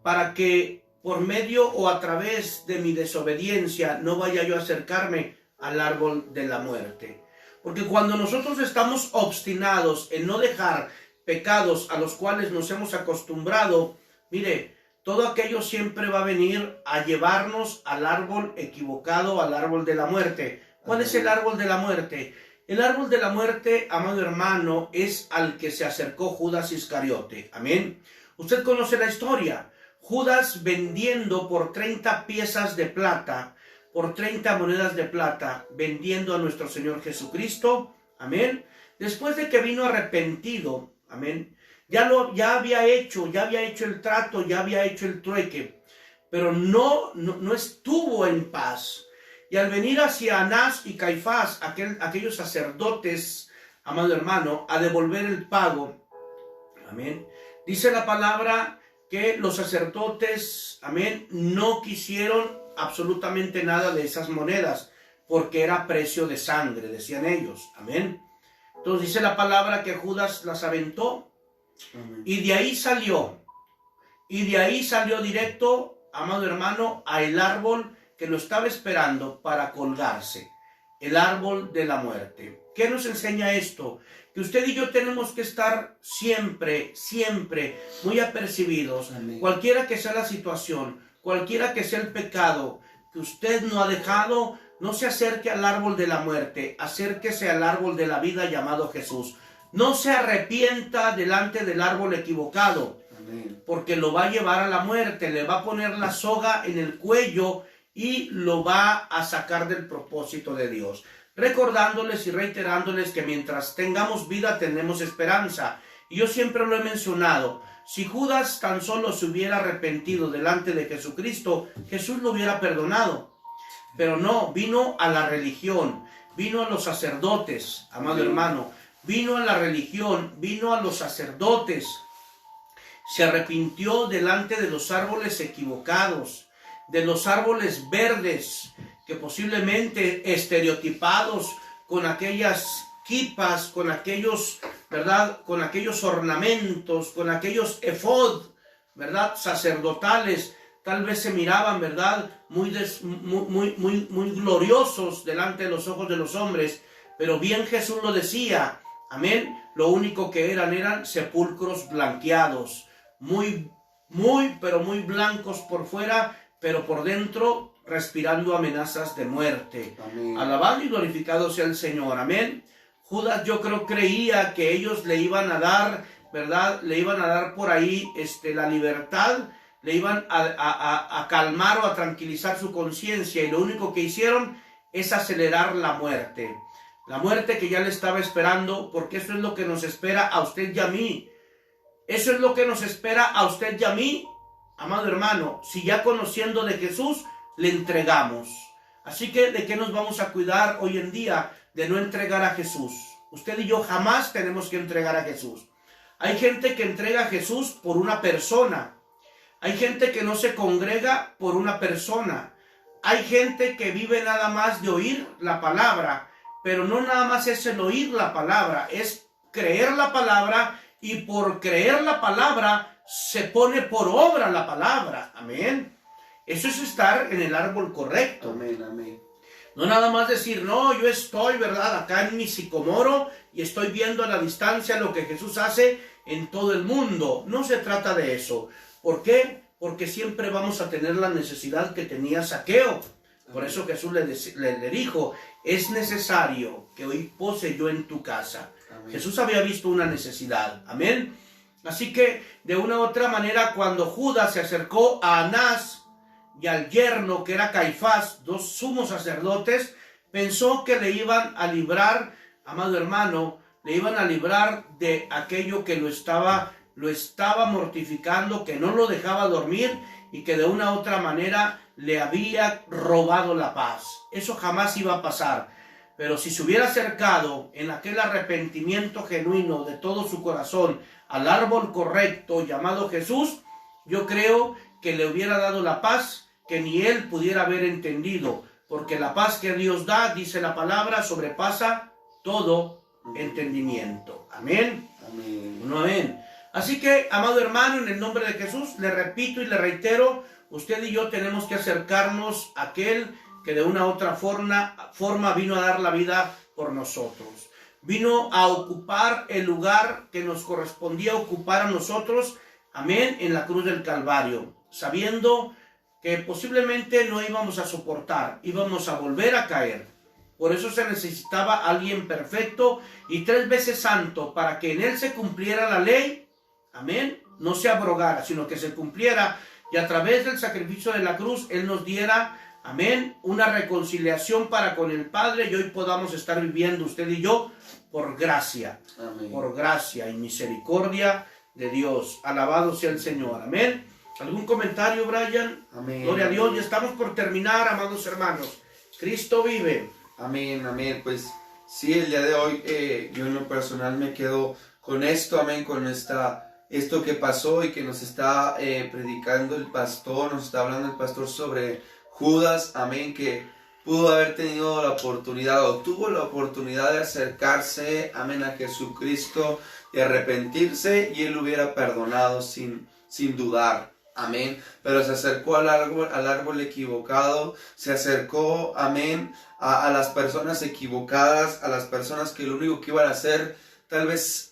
para que por medio o a través de mi desobediencia no vaya yo a acercarme al árbol de la muerte. Porque cuando nosotros estamos obstinados en no dejar pecados a los cuales nos hemos acostumbrado, mire, todo aquello siempre va a venir a llevarnos al árbol equivocado, al árbol de la muerte. ¿Cuál es el árbol de la muerte? El árbol de la muerte, amado hermano, es al que se acercó Judas Iscariote. Amén. Usted conoce la historia. Judas vendiendo por 30 piezas de plata, por 30 monedas de plata, vendiendo a nuestro Señor Jesucristo. Amén. Después de que vino arrepentido, amén, ya había hecho el trato, ya había hecho el trueque, pero no estuvo en paz. Y al venir hacia Anás y Caifás, aquellos sacerdotes, amado hermano, a devolver el pago, amén, dice la palabra que los sacerdotes, amén, no quisieron absolutamente nada de esas monedas, porque era precio de sangre, decían ellos, amén. Entonces dice la palabra que Judas las aventó, amén, y de ahí salió directo, amado hermano, a el árbol que lo estaba esperando para colgarse, el árbol de la muerte. ¿Qué nos enseña esto? Que usted y yo tenemos que estar siempre muy apercibidos, amén, cualquiera que sea la situación, cualquiera que sea el pecado que usted no ha dejado. No se acerque al árbol de la muerte, acérquese al árbol de la vida llamado Jesús. No se arrepienta delante del árbol equivocado, amén, porque lo va a llevar a la muerte, le va a poner la soga en el cuello y lo va a sacar del propósito de Dios. Recordándoles y reiterándoles que mientras tengamos vida tenemos esperanza. Y yo siempre lo he mencionado, si Judas tan solo se hubiera arrepentido delante de Jesucristo, Jesús lo hubiera perdonado. Pero no, vino a la religión, vino a los sacerdotes, amado hermano, vino a la religión, vino a los sacerdotes, se arrepintió delante de los árboles equivocados, de los árboles verdes, que posiblemente estereotipados con aquellas quipas, con aquellos, ¿verdad?, con aquellos ornamentos, con aquellos efod, ¿verdad?, sacerdotales, tal vez se miraban, ¿verdad?, muy gloriosos delante de los ojos de los hombres, pero bien Jesús lo decía, amén, lo único que eran sepulcros blanqueados, muy blancos por fuera, pero por dentro respirando amenazas de muerte. Amén. Alabado y glorificado sea el Señor, amén. Judas, yo creía que ellos le iban a dar, ¿verdad?, le iban a dar por ahí la libertad, le iban a calmar o a tranquilizar su conciencia, y lo único que hicieron es acelerar la muerte que ya le estaba esperando, porque eso es lo que nos espera a usted y a mí. Eso es lo que nos espera a usted y a mí, amado hermano, si ya conociendo de Jesús le entregamos. Así que, ¿de qué nos vamos a cuidar hoy en día? De no entregar a Jesús. Usted y yo jamás tenemos que entregar a Jesús. Hay gente que entrega a Jesús por una persona. Hay gente que no se congrega por una persona. Hay gente que vive nada más de oír la palabra, pero no nada más es el oír la palabra, es creer la palabra, y por creer la palabra se pone por obra la palabra. Amén. Eso es estar en el árbol correcto. Amén, amén. No nada más decir, no, yo estoy, ¿verdad?, acá en mi sicomoro y estoy viendo a la distancia lo que Jesús hace en todo el mundo. No se trata de eso. ¿Por qué? Porque siempre vamos a tener la necesidad que tenía Zaqueo. Por eso Jesús le dijo, es necesario que hoy pose yo en tu casa. Amén. Jesús había visto una necesidad. Amén. Así que de una u otra manera, cuando Judas se acercó a Anás y al yerno, que era Caifás, dos sumos sacerdotes, pensó que le iban a librar, amado hermano, le iban a librar de aquello que lo estaba mortificando, que no lo dejaba dormir y que de una u otra manera le había robado la paz. Eso jamás iba a pasar. Pero si se hubiera acercado en aquel arrepentimiento genuino de todo su corazón al árbol correcto llamado Jesús, yo creo que le hubiera dado la paz que ni él pudiera haber entendido, porque la paz que Dios da, dice la palabra, sobrepasa todo entendimiento. Amén. Amén. No, amén. Así que, amado hermano, en el nombre de Jesús, le repito y le reitero, usted y yo tenemos que acercarnos a aquel que de una u otra forma vino a dar la vida por nosotros. Vino a ocupar el lugar que nos correspondía ocupar a nosotros, amén, en la cruz del Calvario, sabiendo que posiblemente no íbamos a soportar, íbamos a volver a caer. Por eso se necesitaba alguien perfecto y 3 veces santo, para que en él se cumpliera la ley, amén, no se abrogara, sino que se cumpliera, y a través del sacrificio de la cruz, él nos diera, amén, una reconciliación para con el Padre, y hoy podamos estar viviendo usted y yo por gracia, amén, por gracia y misericordia de Dios. Alabado sea el Señor. Amén. ¿Algún comentario, Brian? Amén. Gloria a Dios. Ya estamos por terminar, amados hermanos. Cristo vive. Amén, amén. Pues sí, el día de hoy yo en lo personal me quedo con esto, amén, con esto que pasó y que nos está predicando el pastor, nos está hablando el pastor sobre Judas, amén, que pudo haber tenido la oportunidad o tuvo la oportunidad de acercarse, amén, a Jesucristo y arrepentirse y él hubiera perdonado sin dudar. Amén, pero se acercó al árbol equivocado, se acercó, amén, a las personas equivocadas, a las personas que lo único que iban a hacer, tal vez,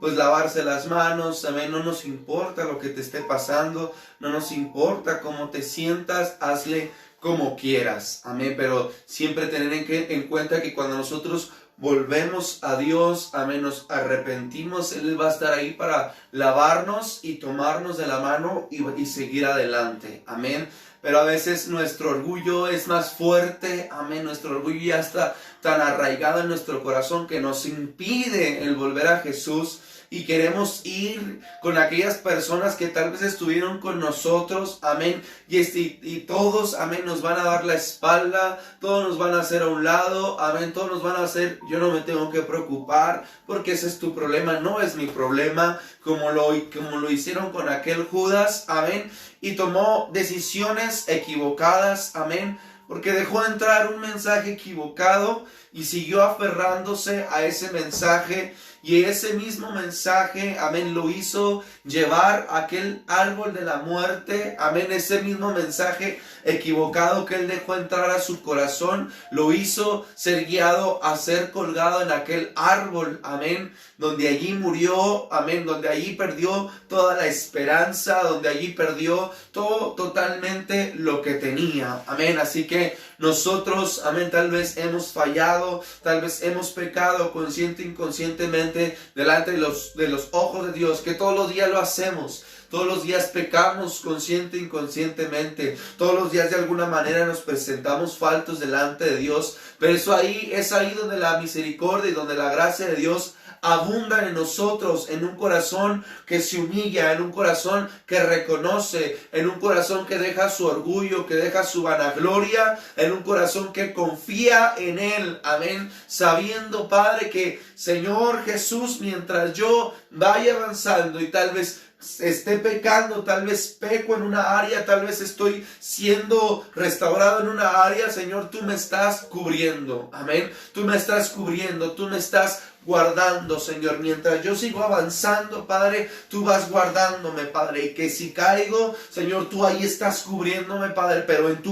pues lavarse las manos, amén, no nos importa lo que te esté pasando, no nos importa cómo te sientas, hazle como quieras, amén, pero siempre tener en cuenta que cuando nosotros volvemos a Dios, amén, nos arrepentimos, Él va a estar ahí para lavarnos y tomarnos de la mano y seguir adelante, amén. Pero a veces nuestro orgullo es más fuerte, amén, nuestro orgullo ya está tan arraigado en nuestro corazón que nos impide el volver a Jesús. Y queremos ir con aquellas personas que tal vez estuvieron con nosotros, amén, y todos, amén, nos van a dar la espalda, todos nos van a hacer a un lado, amén, todos nos van a hacer, yo no me tengo que preocupar, porque ese es tu problema, no es mi problema, como lo hicieron con aquel Judas, amén, y tomó decisiones equivocadas, amén, porque dejó entrar un mensaje equivocado y siguió aferrándose a ese mensaje. Y ese mismo mensaje, amén, lo hizo llevar aquel árbol de la muerte, amén, ese mismo mensaje equivocado que él dejó entrar a su corazón, lo hizo ser guiado a ser colgado en aquel árbol, amén, donde allí murió, amén, donde allí perdió toda la esperanza, donde allí perdió todo totalmente lo que tenía, amén, así que nosotros, amén, tal vez hemos fallado, tal vez hemos pecado consciente e inconscientemente delante de los ojos de Dios, que todos los días lo hacemos. Todos los días pecamos consciente e inconscientemente. Todos los días de alguna manera nos presentamos faltos delante de Dios. Pero es ahí donde la misericordia y donde la gracia de Dios abundan en nosotros, en un corazón que se humilla, en un corazón que reconoce, en un corazón que deja su orgullo, que deja su vanagloria, en un corazón que confía en Él, amén, sabiendo, Padre, que Señor Jesús, mientras yo vaya avanzando y tal vez esté pecando, tal vez peco en una área, tal vez estoy siendo restaurado en una área, Señor, tú me estás cubriendo, amén, tú me estás cubriendo, tú me estás guardando, Señor, mientras yo sigo avanzando, Padre, tú vas guardándome, Padre, y que si caigo, Señor, tú ahí estás cubriéndome, Padre, pero en el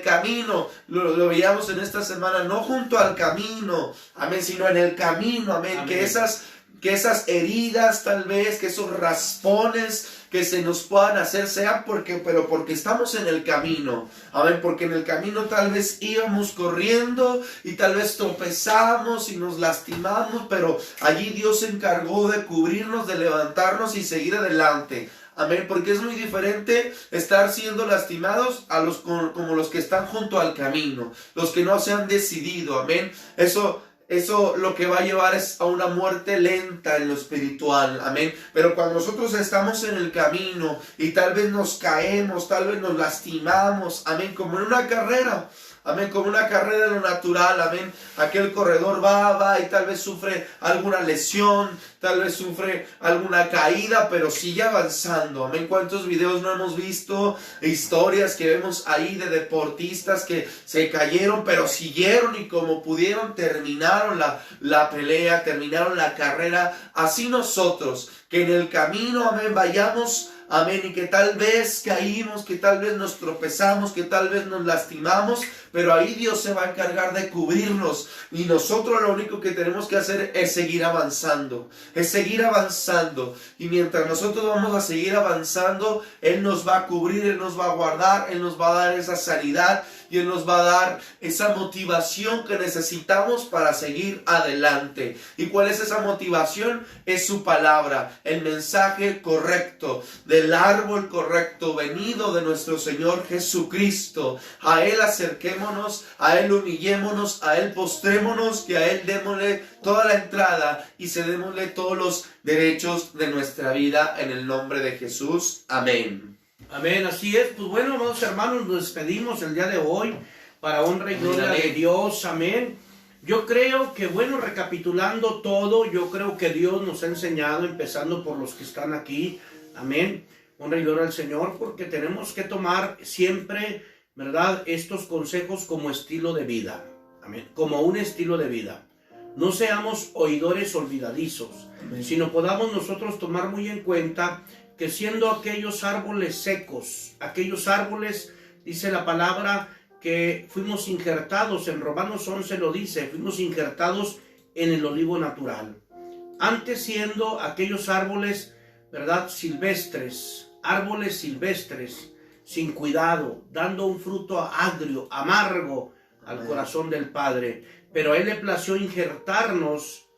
camino, lo veíamos en esta semana, no junto al camino, amén, sino en el camino, amén, amén. Que esas heridas, tal vez, que esos raspones que se nos puedan hacer, sean porque estamos en el camino, amén, porque en el camino tal vez íbamos corriendo y tal vez tropezamos y nos lastimamos, pero allí Dios se encargó de cubrirnos, de levantarnos y seguir adelante. Amén, porque es muy diferente estar siendo lastimados como los que están junto al camino, los que no se han decidido, amén, Eso lo que va a llevar es a una muerte lenta en lo espiritual, amén. Pero cuando nosotros estamos en el camino y tal vez nos caemos, tal vez nos lastimamos, amén, como en una carrera, amén, como una carrera de lo natural, amén. Aquel corredor va y tal vez sufre alguna lesión, tal vez sufre alguna caída, pero sigue avanzando, amén. ¿Cuántos videos no hemos visto? Historias que vemos ahí de deportistas que se cayeron, pero siguieron y como pudieron terminaron la pelea, terminaron la carrera. Así nosotros, que en el camino, amén, vayamos, amén, y que tal vez caímos, que tal vez nos tropezamos, que tal vez nos lastimamos, pero ahí Dios se va a encargar de cubrirnos y nosotros lo único que tenemos que hacer es seguir avanzando, y mientras nosotros vamos a seguir avanzando, Él nos va a cubrir, Él nos va a guardar, Él nos va a dar esa sanidad y Él nos va a dar esa motivación que necesitamos para seguir adelante. ¿Y cuál es esa motivación? Es su palabra, el mensaje correcto de del árbol correcto, venido de nuestro Señor Jesucristo. A Él acerquémonos, a Él humillémonos, a Él postrémonos, que a Él démosle toda la entrada y cedémosle todos los derechos de nuestra vida en el nombre de Jesús. Amén. Amén, así es. Pues bueno, amados hermanos, nos despedimos el día de hoy para honra y gloria de Dios. Amén. Yo creo que, bueno, recapitulando todo, yo creo que Dios nos ha enseñado, empezando por los que están aquí. Amén. Honra y gloria al Señor, porque tenemos que tomar siempre, ¿verdad?, estos consejos como estilo de vida. Amén. Como un estilo de vida. No seamos oidores olvidadizos, amén, sino podamos nosotros tomar muy en cuenta que siendo aquellos árboles secos, aquellos árboles, dice la palabra, que fuimos injertados, en Romanos 11 lo dice, fuimos injertados en el olivo natural. Antes siendo aquellos árboles, ¿verdad?, silvestres, árboles silvestres, sin cuidado, dando un fruto agrio, amargo al corazón del Padre. Pero a Él le plació injertarnos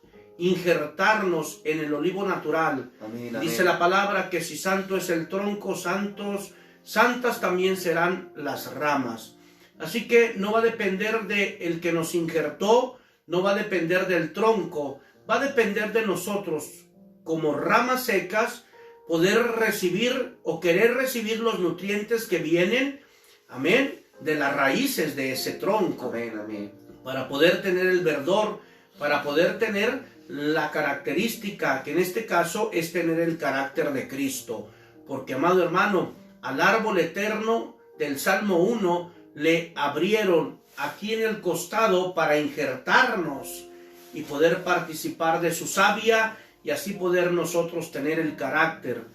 en el olivo natural. Amén, dice la palabra que si santo es el tronco, santas también serán las ramas. Así que no va a depender de el que nos injertó, no va a depender del tronco, va a depender de nosotros, como ramas secas, poder recibir o querer recibir los nutrientes que vienen, amén, de las raíces de ese tronco. Amén, amén. Para poder tener el verdor, para poder tener la característica, que en este caso es tener el carácter de Cristo. Porque, amado hermano, al árbol eterno del Salmo 1, le abrieron aquí en el costado para injertarnos y poder participar de su savia y así poder nosotros tener el carácter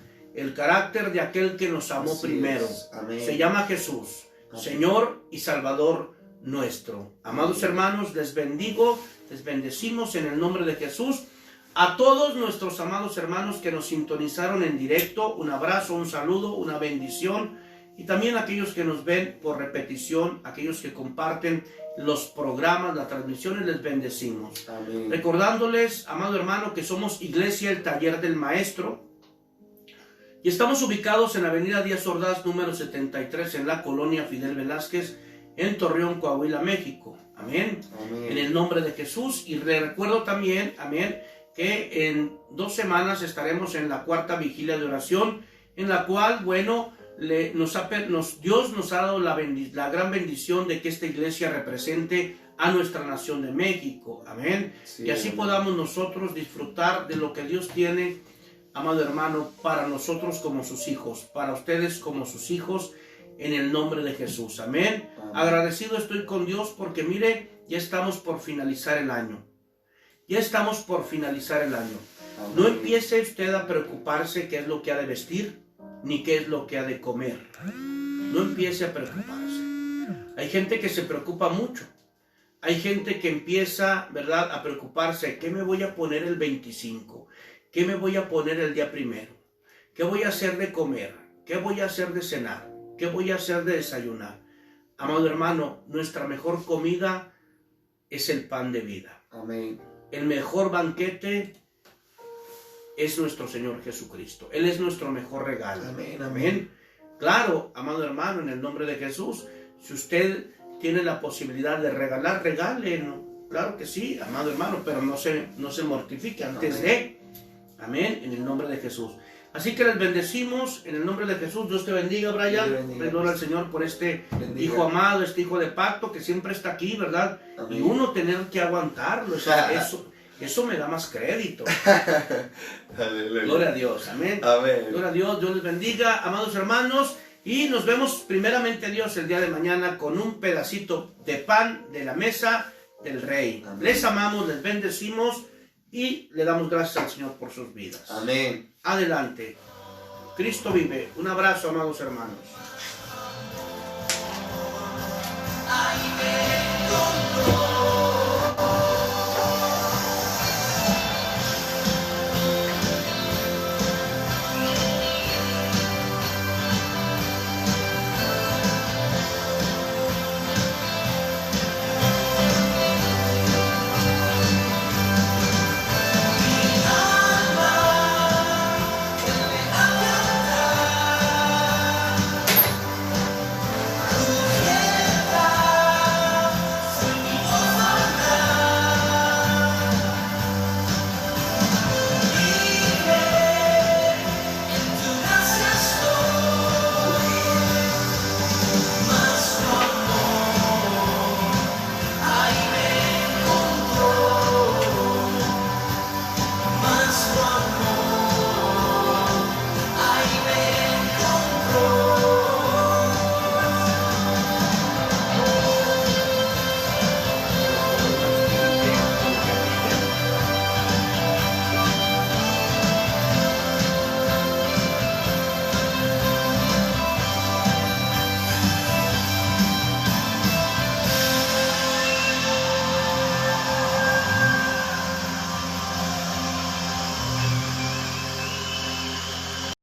de aquel que nos amó así primero. Se llama Jesús, amén, Señor y Salvador nuestro. Amados hermanos, les bendigo, les bendecimos en el nombre de Jesús. A todos nuestros amados hermanos que nos sintonizaron en directo, un abrazo, un saludo, una bendición. Y también aquellos que nos ven por repetición, aquellos que comparten los programas, las transmisiones, les bendecimos. Amén. Recordándoles, amado hermano, que somos Iglesia El Taller del Maestro. Y estamos ubicados en Avenida Díaz Ordaz, número 73, en la colonia Fidel Velázquez, en Torreón, Coahuila, México. Amén. Amén. En el nombre de Jesús. Y les recuerdo también, amén, que en 2 semanas estaremos en la 4ª vigilia de oración, en la cual, bueno, Dios nos ha dado la gran bendición de que esta iglesia represente a nuestra nación de México. Amén. Sí, y así amén, podamos nosotros disfrutar de lo que Dios tiene, amado hermano, para nosotros como sus hijos, para ustedes como sus hijos, en el nombre de Jesús. Amén. Amén. Agradecido estoy con Dios porque mire, ya estamos por finalizar el año. Ya estamos por finalizar el año. Amén. No empiece usted a preocuparse qué es lo que ha de vestir, ni qué es lo que ha de comer. No empiece a preocuparse. Hay gente que se preocupa mucho. Hay gente que empieza, ¿verdad?, a preocuparse. ¿Qué me voy a poner el 25? ¿Qué me voy a poner el día 1? ¿Qué voy a hacer de comer? ¿Qué voy a hacer de cenar? ¿Qué voy a hacer de desayunar? Amado hermano, nuestra mejor comida es el pan de vida. Amén. El mejor banquete es nuestro Señor Jesucristo. Él es nuestro mejor regalo. Amén, amén. Claro, amado hermano, en el nombre de Jesús, si usted tiene la posibilidad de regalar, regale, ¿no? Claro que sí, amado hermano, pero no se mortifique antes amén, de. Amén, en el nombre de Jesús. Así que les bendecimos en el nombre de Jesús. Dios te bendiga, Brian. Gloria al Señor por este hijo amado, este hijo de pacto que siempre está aquí, ¿verdad? Amén. Y uno tener que aguantarlo, eso me da más crédito. Gloria a Dios, amén. Amén. Gloria a Dios, Dios les bendiga, amados hermanos. Y nos vemos primeramente Dios el día de mañana con un pedacito de pan de la mesa del Rey. Amén. Les amamos, les bendecimos y le damos gracias al Señor por sus vidas. Amén. Adelante. Cristo vive. Un abrazo, amados hermanos.